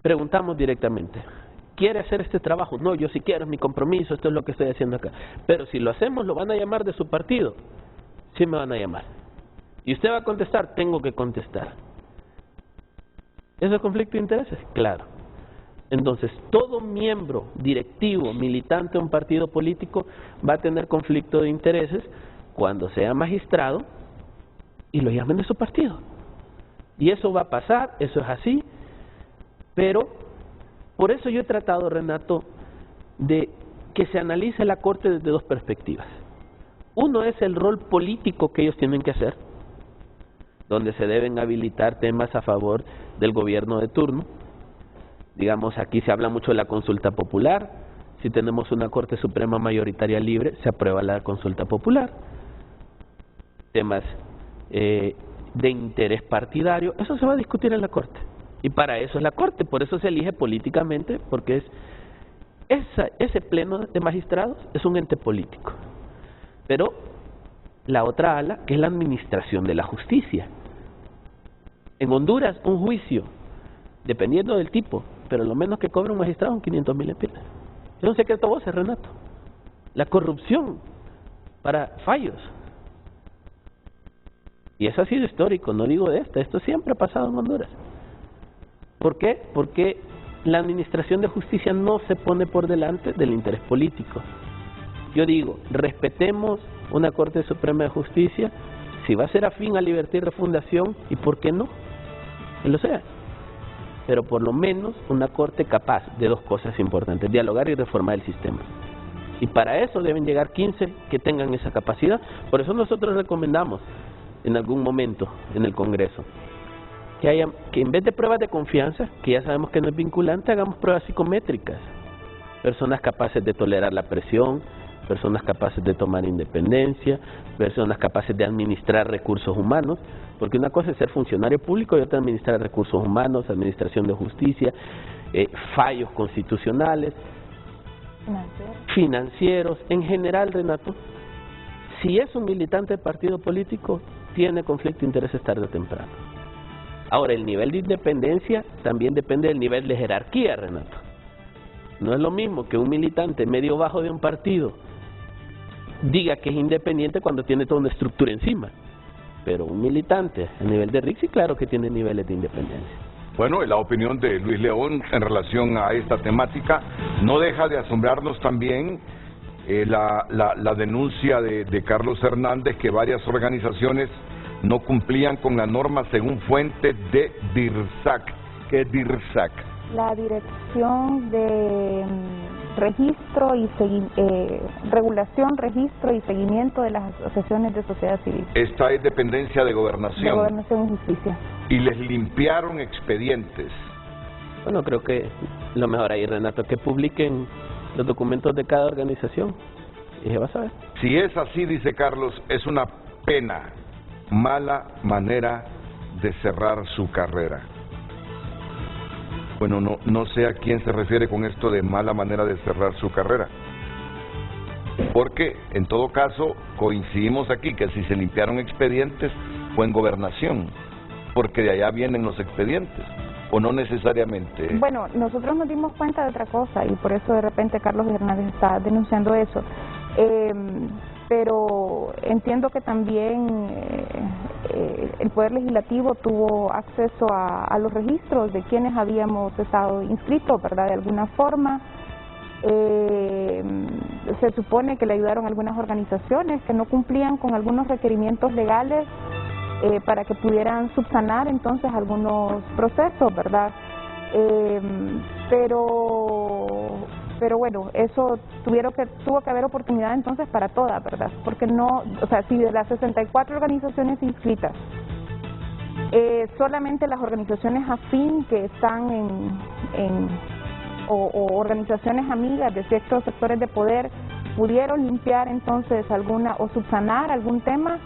Preguntamos directamente, ¿quiere hacer este trabajo? No, yo sí quiero, es mi compromiso, esto es lo que estoy haciendo acá. Pero si lo hacemos, ¿lo van a llamar de su partido? Sí me van a llamar. ¿Y usted va a contestar? Tengo que contestar. ¿Eso es conflicto de intereses? Claro. Entonces, todo miembro directivo, militante de un partido político va a tener conflicto de intereses cuando sea magistrado y lo llamen de su partido. Y eso va a pasar, eso es así, pero por eso yo he tratado, Renato, de que se analice la Corte desde 2 perspectivas. Uno es el rol político que ellos tienen que hacer, donde se deben habilitar temas a favor del gobierno de turno. Digamos, aquí se habla mucho de la consulta popular. Si tenemos una Corte Suprema mayoritaria libre, se aprueba la consulta popular. Temas de interés partidario, eso se va a discutir en la Corte. Y para eso es la Corte, por eso se elige políticamente, porque ese pleno de magistrados es un ente político. Pero la otra ala es la administración de la justicia. En Honduras, un juicio, dependiendo del tipo, pero lo menos que cobra un magistrado son 500,000 lempiras. Es un secreto a voces, Renato. La corrupción para fallos. Y eso ha sido histórico, no digo de esto siempre ha pasado en Honduras. ¿Por qué? Porque la administración de justicia no se pone por delante del interés político. Yo digo, respetemos una Corte Suprema de Justicia, si va a ser afín a libertad y refundación, ¿y por qué no? Que lo sea. Pero por lo menos una Corte capaz de dos cosas importantes, dialogar y reformar el sistema. Y para eso deben llegar 15 que tengan esa capacidad. Por eso nosotros recomendamos en algún momento en el Congreso que en vez de pruebas de confianza, que ya sabemos que no es vinculante, hagamos pruebas psicométricas. Personas capaces de tolerar la presión, personas capaces de tomar independencia, personas capaces de administrar recursos humanos, porque una cosa es ser funcionario público y otra administrar recursos humanos, administración de justicia, fallos constitucionales, financieros, en general, Renato. Si es un militante de partido político, tiene conflicto de intereses tarde o temprano. Ahora, el nivel de independencia también depende del nivel de jerarquía, Renato. No es lo mismo que un militante medio bajo de un partido diga que es independiente cuando tiene toda una estructura encima. Pero un militante a nivel de RIC sí, claro que tiene niveles de independencia. Bueno, la opinión de Luis León en relación a esta temática no deja de asombrarnos también la denuncia de Carlos Hernández que varias organizaciones no cumplían con la norma según fuentes de DIRSAC. ¿Qué es DIRSAC? La Dirección de Registro y Regulación, Registro y Seguimiento de las Asociaciones de Sociedad Civil. Esta es dependencia de Gobernación. De Gobernación y Justicia. Y les limpiaron expedientes. Bueno, creo que lo mejor ahí, Renato, es que publiquen los documentos de cada organización y se va a saber. Si es así, dice Carlos, es una pena, mala manera de cerrar su carrera. Bueno, no sé a quién se refiere con esto de mala manera de cerrar su carrera. Porque, en todo caso, coincidimos aquí que si se limpiaron expedientes fue en Gobernación, porque de allá vienen los expedientes, o no necesariamente. Bueno, nosotros nos dimos cuenta de otra cosa y por eso de repente Carlos Hernández está denunciando eso. Pero entiendo que también el Poder Legislativo tuvo acceso a los registros de quienes habíamos estado inscritos, ¿verdad? De alguna forma. Se supone que le ayudaron algunas organizaciones que no cumplían con algunos requerimientos legales para que pudieran subsanar entonces algunos procesos, ¿verdad? Pero bueno, eso tuvo que haber oportunidad entonces para todas, ¿verdad? Porque no, o sea, si de las 64 organizaciones inscritas, solamente las organizaciones afín que están o organizaciones amigas de ciertos sectores de poder pudieron limpiar entonces alguna o subsanar algún tema,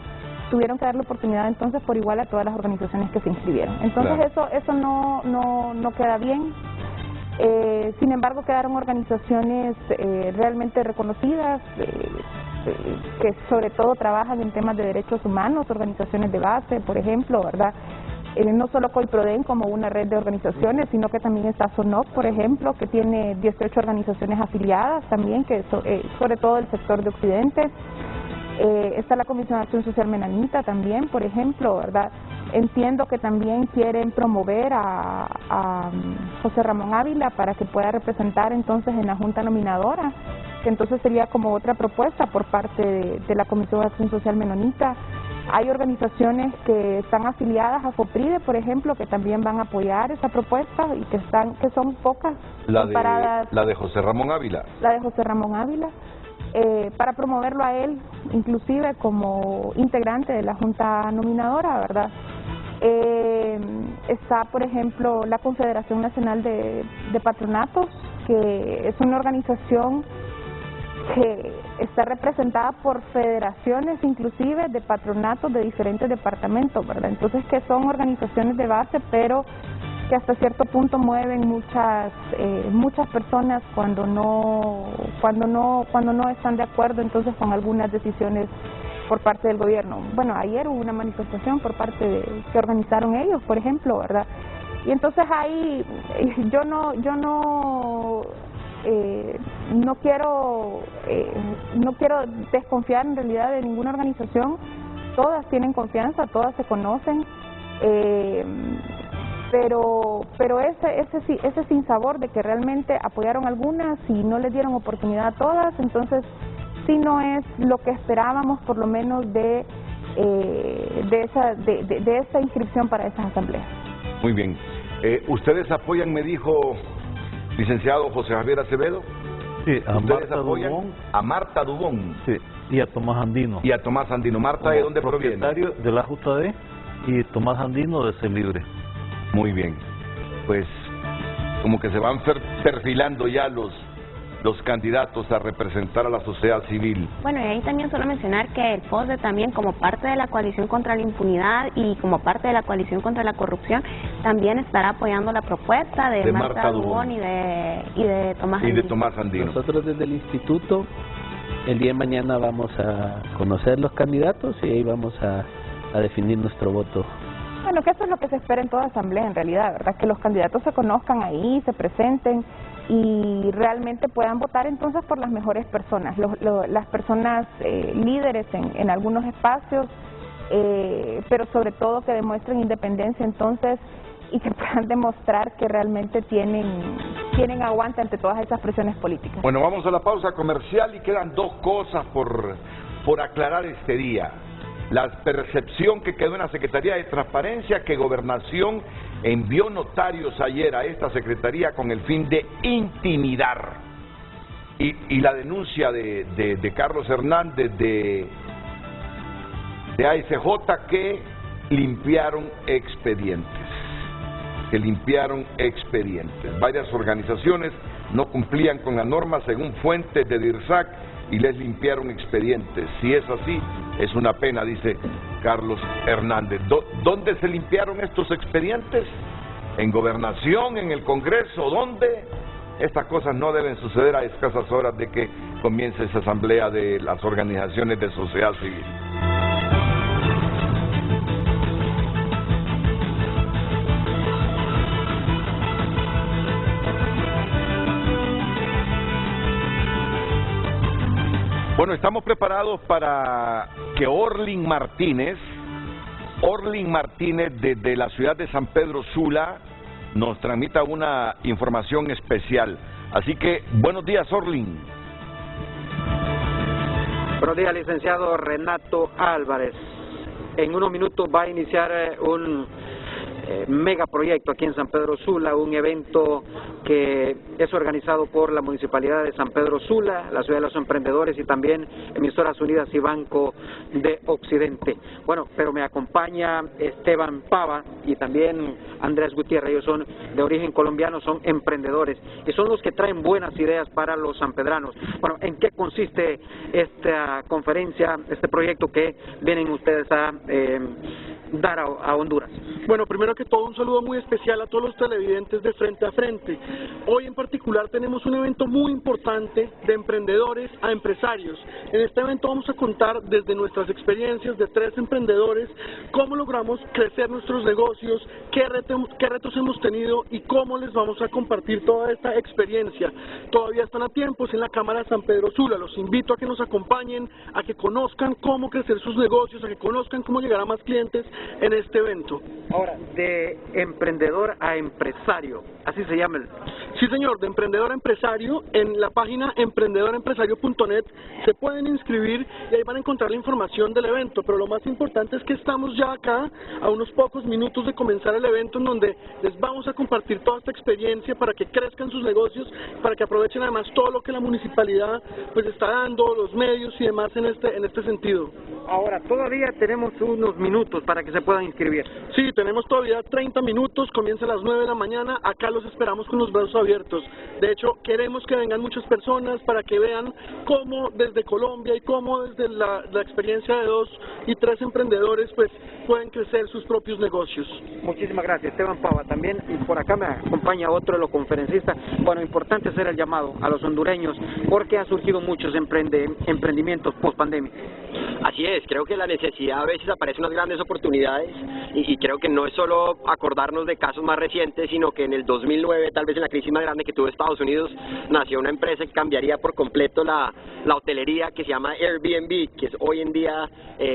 tuvieron que dar la oportunidad entonces por igual a todas las organizaciones que se inscribieron. Entonces claro, eso no queda bien. Sin embargo, quedaron organizaciones realmente reconocidas, que sobre todo trabajan en temas de derechos humanos, organizaciones de base, por ejemplo, ¿verdad? No solo COIPRODEN como una red de organizaciones, sino que también está SONOC, por ejemplo, que tiene 18 organizaciones afiliadas también, que sobre todo del sector de Occidente. Está la Comisión de Acción Social Menonita también, por ejemplo, ¿verdad? Entiendo que también quieren promover a José Ramón Ávila para que pueda representar entonces en la Junta Nominadora, que entonces sería como otra propuesta por parte de la Comisión de Acción Social Menonita. Hay organizaciones que están afiliadas a FOPRIDE, por ejemplo, que también van a apoyar esa propuesta y que son pocas comparadas. La de José Ramón Ávila. La de José Ramón Ávila. Para promoverlo a él, inclusive como integrante de la Junta Nominadora, ¿verdad? Está, por ejemplo, la Confederación Nacional de Patronatos, que es una organización que está representada por federaciones inclusive de patronatos de diferentes departamentos, ¿verdad? Entonces que son organizaciones de base, pero que hasta cierto punto mueven muchas personas cuando no están de acuerdo entonces con algunas decisiones por parte del gobierno. Bueno, ayer hubo una manifestación por parte que organizaron ellos, por ejemplo, ¿verdad? Y entonces ahí yo no no quiero desconfiar en realidad de ninguna organización. Todas tienen confianza, todas se conocen, pero ese sinsabor de que realmente apoyaron algunas y no les dieron oportunidad a todas, entonces sí no es lo que esperábamos, por lo menos de esta inscripción para esas asambleas. Muy bien. ¿Ustedes apoyan, me dijo licenciado José Javier Acevedo? Sí, a ¿Ustedes Marta apoyan Dubón. a Marta Dubón? Sí, y a Tomás Andino. Y a Tomás Andino. ¿Marta de dónde proviene? Propietario de la JD y Tomás Andino de CELIBRE. Muy bien. Pues como que se van perfilando ya los candidatos a representar a la sociedad civil. Bueno, y ahí también solo mencionar que el FOSDE también, como parte de la coalición contra la impunidad y como parte de la coalición contra la corrupción, también estará apoyando la propuesta de Marta Dubón y de Tomás Andino. Y de Tomás Andino. Nosotros desde el instituto, el día de mañana vamos a conocer los candidatos y ahí vamos a definir nuestro voto. Bueno, que eso es lo que se espera en toda asamblea, en realidad, ¿verdad? Que los candidatos se conozcan ahí, se presenten y realmente puedan votar entonces por las mejores personas, las personas líderes en algunos espacios, pero sobre todo que demuestren independencia entonces y que puedan demostrar que realmente tienen aguante ante todas esas presiones políticas. Bueno, vamos a la pausa comercial y quedan dos cosas por aclarar este día. La percepción que quedó en la Secretaría de Transparencia, que Gobernación envió notarios ayer a esta Secretaría con el fin de intimidar. Y la denuncia de Carlos Hernández de ASJ que limpiaron expedientes. Varias organizaciones no cumplían con la norma según fuentes de DIRSAC y les limpiaron expedientes. Si es así, es una pena, dice Carlos Hernández. ¿Dónde se limpiaron estos expedientes? ¿En Gobernación? ¿En el Congreso? ¿Dónde? Estas cosas no deben suceder a escasas horas de que comience esa asamblea de las organizaciones de sociedad civil. Bueno, estamos preparados para que Orlin Martínez desde la ciudad de San Pedro Sula nos transmita una información especial. Así que, buenos días, Orlin. Buenos días, licenciado Renato Álvarez. En unos minutos va a iniciar un megaproyecto aquí en San Pedro Sula, un evento que es organizado por la Municipalidad de San Pedro Sula, la Ciudad de los Emprendedores y también Emisoras Unidas y Banco de Occidente. Bueno, pero me acompaña Esteban Pava y también Andrés Gutiérrez. Ellos son de origen colombiano, son emprendedores y son los que traen buenas ideas para los sanpedranos. Bueno, ¿en qué consiste esta conferencia, este proyecto que vienen ustedes a dar a Honduras? Bueno, primero que todo un saludo muy especial a todos los televidentes de Frente a Frente. Hoy en particular tenemos un evento muy importante de emprendedores a empresarios. En este evento vamos a contar desde nuestras experiencias de 3 emprendedores cómo logramos crecer nuestros negocios, qué retos hemos tenido y cómo les vamos a compartir toda esta experiencia. Todavía están a tiempo, es en la Cámara de San Pedro Sula. Los invito a que nos acompañen, a que conozcan cómo crecer sus negocios, a que conozcan cómo llegar a más clientes en este evento. Ahora, de emprendedor a empresario, así se llama el... Sí, señor, de emprendedor a empresario, en la página emprendedoraempresario.net se pueden inscribir y ahí van a encontrar la información del evento, pero lo más importante es que estamos ya acá a unos pocos minutos de comenzar el evento en donde les vamos a compartir toda esta experiencia para que crezcan sus negocios, para que aprovechen además todo lo que la municipalidad pues está dando, los medios y demás en este sentido. Ahora, todavía tenemos unos minutos para que se puedan inscribir. Sí, tenemos todavía 30 minutos, comienza a las 9 de la mañana, acá los esperamos con los brazos abiertos. De hecho, queremos que vengan muchas personas para que vean cómo desde Colombia y cómo desde la experiencia de 2 y 3 emprendedores pues pueden crecer sus propios negocios. Muchísimas gracias, Esteban Pava. También y por acá me acompaña otro de los conferencistas. Bueno, importante hacer el llamado a los hondureños porque han surgido muchos emprendimientos post pandemia. Así es, creo que la necesidad a veces aparece unas grandes oportunidades y creo que no es solo acordarnos de casos más recientes, sino que en el 2009, tal vez en la crisis más grande que tuvo Estados Unidos, nació una empresa que cambiaría por completo la hotelería, que se llama Airbnb, que es hoy en día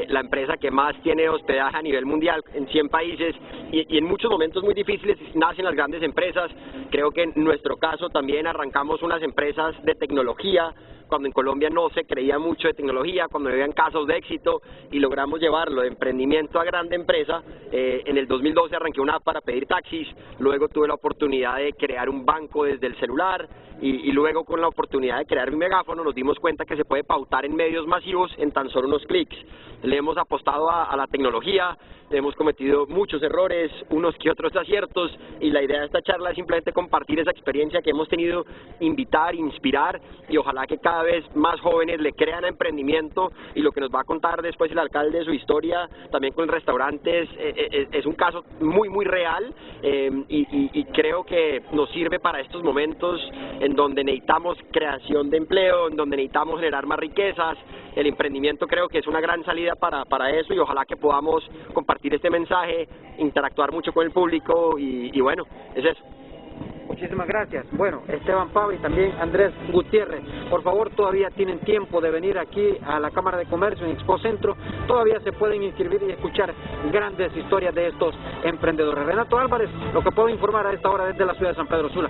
la empresa que más tiene hospedaje a nivel mundial en 100 países, y en muchos momentos muy difíciles nacen las grandes empresas. Creo que en nuestro caso también arrancamos unas empresas de tecnología, cuando en Colombia no se creía mucho de tecnología, cuando habían casos de éxito, y logramos llevarlo de emprendimiento a grande empresa. En el 2012 arranqué una app para pedir taxis, luego tuve la oportunidad de crear un banco desde el celular, y luego con la oportunidad de crear mi megáfono nos dimos cuenta que se puede pautar en medios masivos en tan solo unos clics. Le hemos apostado a la tecnología, hemos cometido muchos errores, unos que otros aciertos, y la idea de esta charla es simplemente compartir esa experiencia que hemos tenido, invitar, inspirar, y ojalá que cada vez más jóvenes le crean a emprendimiento. Y lo que nos va a contar después el alcalde de su historia, también con restaurantes, es un caso muy real, y creo que nos sirve para estos momentos en donde necesitamos creación de empleo, en donde necesitamos generar más riquezas. El emprendimiento creo que es una gran salida para eso, y ojalá que podamos compartir este mensaje, interactuar mucho con el público, y bueno, es eso. Muchísimas gracias. Bueno, Esteban Pablo y también Andrés Gutiérrez, por favor, todavía tienen tiempo de venir aquí a la Cámara de Comercio en Expo Centro. Todavía se pueden inscribir y escuchar grandes historias de estos emprendedores. Renato Álvarez, lo que puedo informar a esta hora desde la ciudad de San Pedro Sula.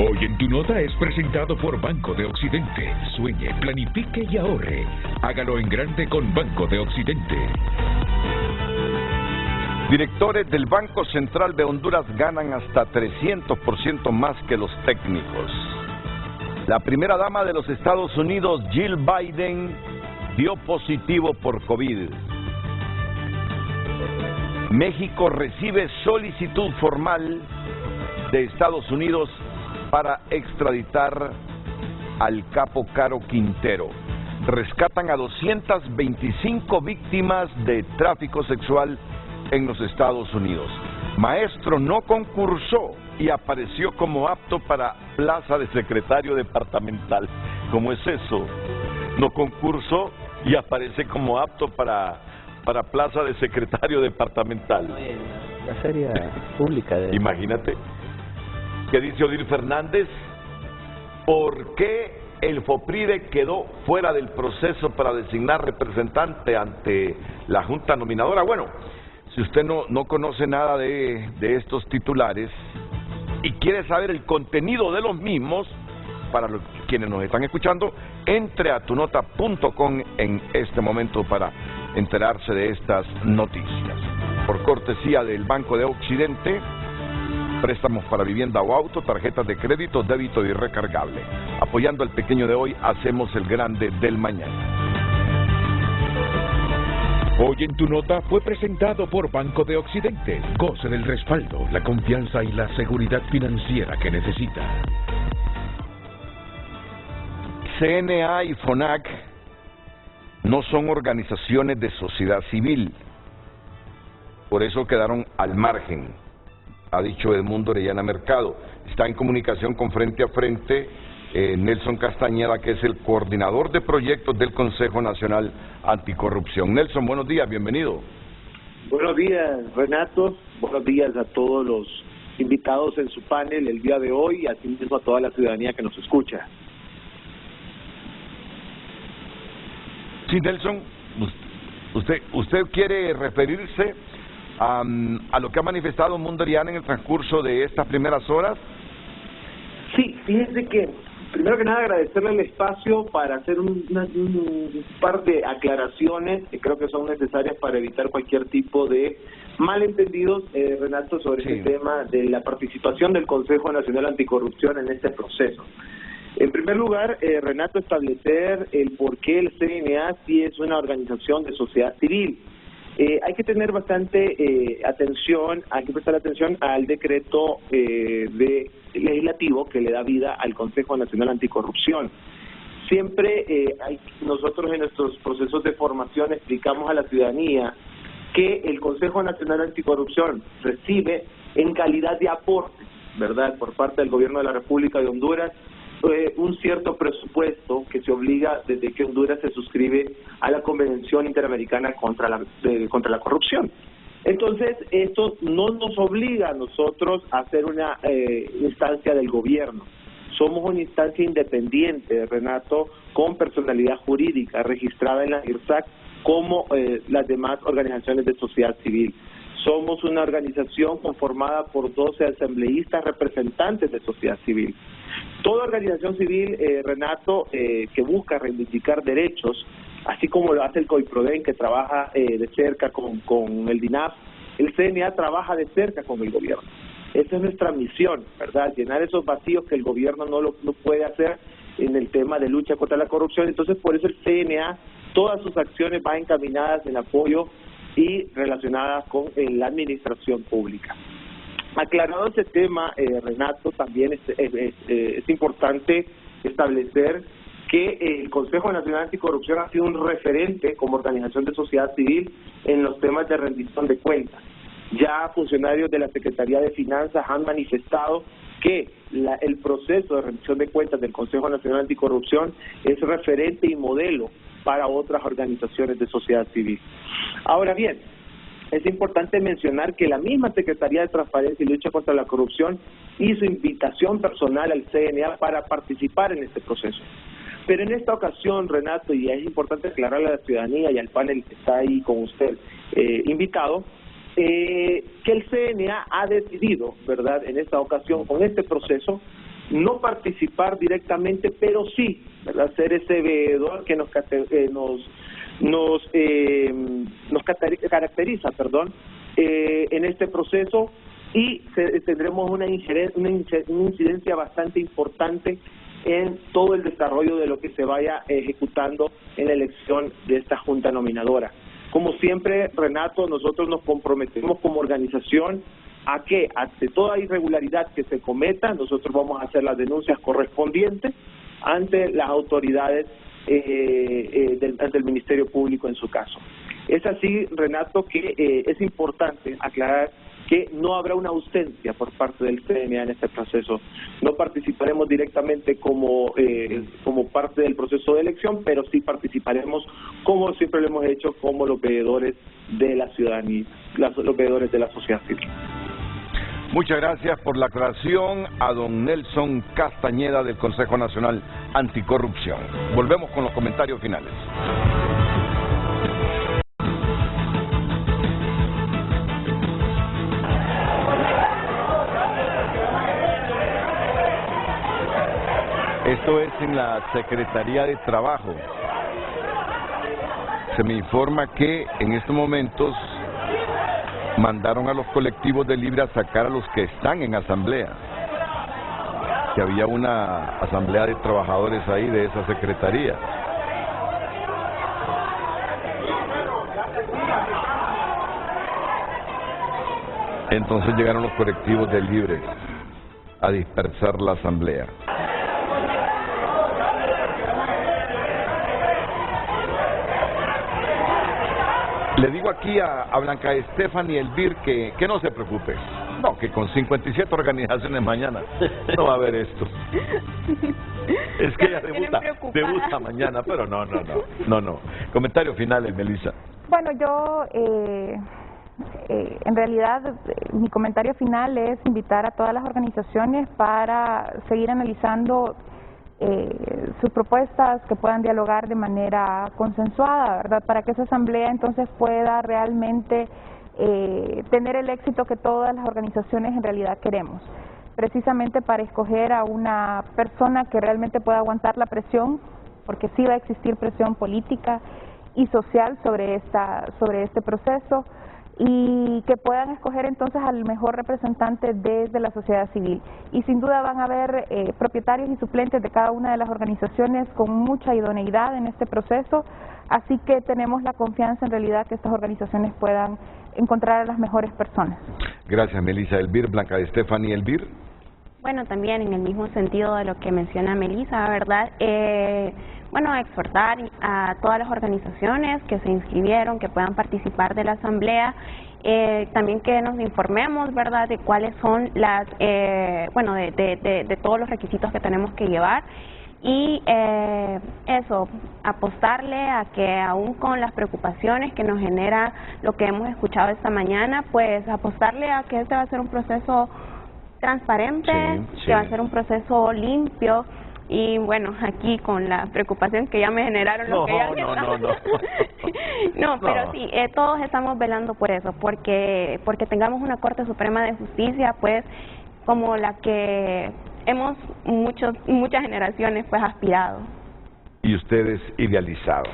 Hoy en Tu Nota es presentado por Banco de Occidente. Sueñe, planifique y ahorre. Hágalo en grande con Banco de Occidente. Directores del Banco Central de Honduras ganan hasta 300% más que los técnicos. La primera dama de los Estados Unidos, Jill Biden, dio positivo por COVID. México recibe solicitud formal de Estados Unidos para extraditar al capo Caro Quintero. Rescatan a 225 víctimas de tráfico sexual en los Estados Unidos. Maestro no concursó y apareció como apto para plaza de secretario departamental. ¿Cómo es eso? No concursó y aparece como apto para plaza de secretario departamental. La feria pública de... Imagínate. ¿Qué dice Odil Fernández? ¿Por qué el FOPRIDE quedó fuera del proceso para designar representante ante la Junta Nominadora? Bueno, si usted no conoce nada de estos titulares y quiere saber el contenido de los mismos, para quienes nos están escuchando, entre a tunota.com en este momento para enterarse de estas noticias. Por cortesía del Banco de Occidente, préstamos para vivienda o auto, tarjetas de crédito, débito y recargable. Apoyando al pequeño de hoy, hacemos el grande del mañana. Hoy en Tu Nota fue presentado por Banco de Occidente. Goce del respaldo, la confianza y la seguridad financiera que necesita. CNA y FONAC no son organizaciones de sociedad civil, por eso quedaron al margen, ha dicho Edmundo Orellana Mercado. Está en comunicación con Frente a Frente Nelson Castañeda, que es el coordinador de proyectos del Consejo Nacional Anticorrupción. Nelson, buenos días, bienvenido. Buenos días, Renato. Buenos días a todos los invitados en su panel el día de hoy y así mismo a toda la ciudadanía que nos escucha. Sí, Nelson, usted quiere referirse a lo que ha manifestado Mundo Oriana en el transcurso de estas primeras horas. Sí, fíjense que primero que nada agradecerle el espacio para hacer un par de aclaraciones que creo que son necesarias para evitar cualquier tipo de malentendidos, Renato, sobre este tema de la participación del Consejo Nacional Anticorrupción en este proceso. En primer lugar, Renato, establecer el por qué el CNA sí es una organización de sociedad civil. Hay que tener bastante atención, hay que prestar atención al decreto legislativo que le da vida al Consejo Nacional Anticorrupción. Siempre nosotros en nuestros procesos de formación explicamos a la ciudadanía que el Consejo Nacional Anticorrupción recibe en calidad de aporte, ¿verdad?, por parte del Gobierno de la República de Honduras, un cierto presupuesto que se obliga desde que Honduras se suscribe a la Convención Interamericana contra la Corrupción. Entonces, esto no nos obliga a nosotros a ser una instancia del gobierno. Somos una instancia independiente, Renato, con personalidad jurídica registrada en la IRSAC como las demás organizaciones de sociedad civil. Somos una organización conformada por 12 asambleístas representantes de sociedad civil. Toda organización civil, Renato, que busca reivindicar derechos, así como lo hace el COIPRODEN, que trabaja de cerca con el DINAF, el CNA trabaja de cerca con el gobierno. Esa es nuestra misión, ¿verdad? Llenar esos vacíos que el gobierno no puede hacer en el tema de lucha contra la corrupción. Entonces, por eso el CNA, todas sus acciones van encaminadas en apoyo y relacionadas con la administración pública. Aclarado ese tema, Renato, también es importante establecer que el Consejo Nacional Anticorrupción ha sido un referente como organización de sociedad civil en los temas de rendición de cuentas. Ya funcionarios de la Secretaría de Finanzas han manifestado que el proceso de rendición de cuentas del Consejo Nacional Anticorrupción es referente y modelo para otras organizaciones de sociedad civil. Ahora bien, es importante mencionar que la misma Secretaría de Transparencia y Lucha contra la Corrupción hizo invitación personal al CNA para participar en este proceso. Pero en esta ocasión, Renato, y es importante aclararle a la ciudadanía y al panel que está ahí con usted invitado, que el CNA ha decidido, ¿verdad?, en esta ocasión, con este proceso, no participar directamente, pero sí, ¿verdad?, ser ese veedor que nos caracteriza, en este proceso, y tendremos una incidencia bastante importante en todo el desarrollo de lo que se vaya ejecutando en la elección de esta Junta Nominadora. Como siempre, Renato, nosotros nos comprometemos como organización a que, ante toda irregularidad que se cometa, nosotros vamos a hacer las denuncias correspondientes ante las autoridades ante el Ministerio Público en su caso. Es así, Renato, que es importante aclarar que no habrá una ausencia por parte del CNA en este proceso. No participaremos directamente como parte del proceso de elección, pero sí participaremos, como siempre lo hemos hecho, como los veedores de la ciudadanía, los veedores de la sociedad civil. Muchas gracias por la aclaración a don Nelson Castañeda del Consejo Nacional Anticorrupción. Volvemos con los comentarios finales. Esto es en la Secretaría de Trabajo. Se me informa que en estos momentos mandaron a los colectivos de Libre a sacar a los que están en asamblea. Que había una asamblea de trabajadores ahí de esa secretaría. Entonces llegaron los colectivos de Libre a dispersar la asamblea. Le digo aquí a Blanca Estefany Elvir que no se preocupe. No, que con 57 organizaciones mañana no va a haber esto. Es que ella debuta mañana, pero no. Comentarios finales, Melissa. Bueno, yo en realidad mi comentario final es invitar a todas las organizaciones para seguir analizando sus propuestas, que puedan dialogar de manera consensuada, ¿verdad? Para que esa asamblea entonces pueda realmente tener el éxito que todas las organizaciones en realidad queremos, precisamente para escoger a una persona que realmente pueda aguantar la presión, porque sí va a existir presión política y social sobre este proceso, y que puedan escoger entonces al mejor representante desde la sociedad civil. Y sin duda van a haber propietarios y suplentes de cada una de las organizaciones con mucha idoneidad en este proceso, así que tenemos la confianza en realidad que estas organizaciones puedan encontrar a las mejores personas. Gracias, Melissa Elvir. Blanca Estefany Elvir. Bueno, también en el mismo sentido de lo que menciona Melissa, ¿verdad? bueno, exhortar a todas las organizaciones que se inscribieron, que puedan participar de la asamblea, también que nos informemos, ¿verdad?, de cuáles son las, bueno, de todos los requisitos que tenemos que llevar. Y eso, apostarle a que aún con las preocupaciones que nos genera lo que hemos escuchado esta mañana, pues apostarle a que este va a ser un proceso transparente, que va a ser un proceso limpio. Y bueno, aquí con la preocupación que ya me generaron los que ya No, pero sí, todos estamos velando por eso, porque tengamos una Corte Suprema de Justicia, pues, como la que hemos muchas generaciones pues aspirado. Y ustedes idealizado.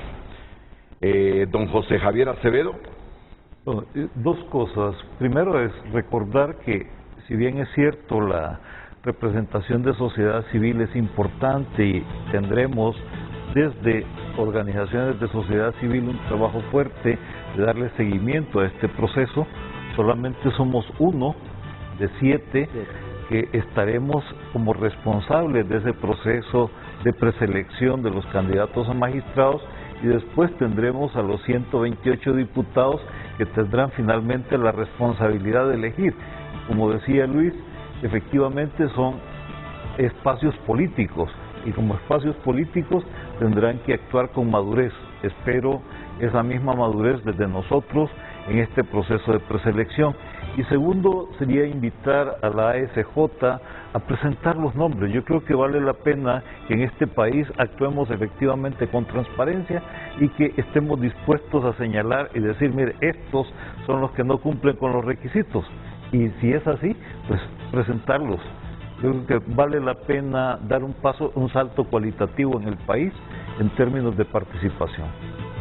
Don José Javier Acevedo. Bueno, dos cosas. Primero es recordar que, si bien es cierto, la representación de sociedad civil es importante y tendremos desde organizaciones de sociedad civil un trabajo fuerte de darle seguimiento a este proceso, solamente somos uno de 7 que estaremos como responsables de ese proceso de preselección de los candidatos a magistrados, y después tendremos a los 128 diputados que tendrán finalmente la responsabilidad de elegir. Como decía Luis, efectivamente son espacios políticos, y como espacios políticos tendrán que actuar con madurez. Espero esa misma madurez desde nosotros en este proceso de preselección. Y segundo, sería invitar a la ASJ a presentar los nombres. Yo creo que vale la pena que en este país actuemos efectivamente con transparencia y que estemos dispuestos a señalar y decir, mire, estos son los que no cumplen con los requisitos. Y si es así, pues presentarlos. Yo creo que vale la pena dar un salto cualitativo en el país en términos de participación.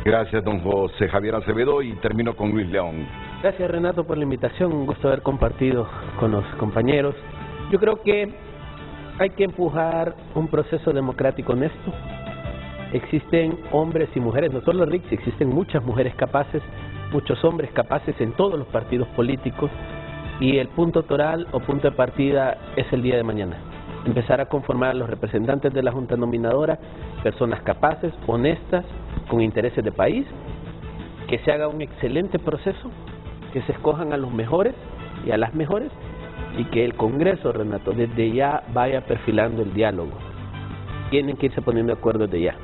Gracias, don José Javier Acevedo, y termino con Luis León. Gracias, Renato, por la invitación. Un gusto haber compartido con los compañeros. Yo creo que hay que empujar un proceso democrático honesto. Existen hombres y mujeres, no solo RICS, existen muchas mujeres capaces, muchos hombres capaces en todos los partidos políticos, y el punto toral o punto de partida es el día de mañana. Empezar a conformar a los representantes de la Junta Nominadora, personas capaces, honestas, con intereses de país, que se haga un excelente proceso, que se escojan a los mejores y a las mejores, y que el Congreso, Renato, desde ya vaya perfilando el diálogo. Tienen que irse poniendo de acuerdo desde ya.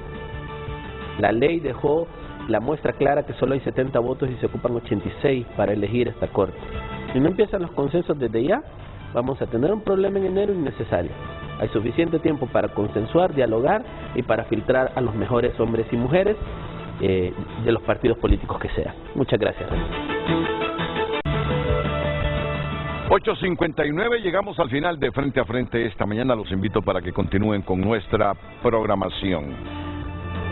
La ley dejó la muestra clara que solo hay 70 votos y se ocupan 86 para elegir esta Corte. Si no empiezan los consensos desde ya, vamos a tener un problema en enero innecesario. Hay suficiente tiempo para consensuar, dialogar y para filtrar a los mejores hombres y mujeres de los partidos políticos que sean. Muchas gracias. 8:59, llegamos al final de Frente a Frente esta mañana. Los invito para que continúen con nuestra programación.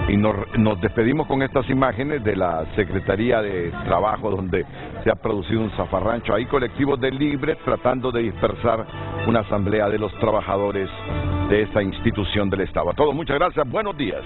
Y nos despedimos con estas imágenes de la Secretaría de Trabajo, donde se ha producido un zafarrancho. Hay colectivos de Libre tratando de dispersar una asamblea de los trabajadores de esta institución del Estado. A todos, muchas gracias, buenos días.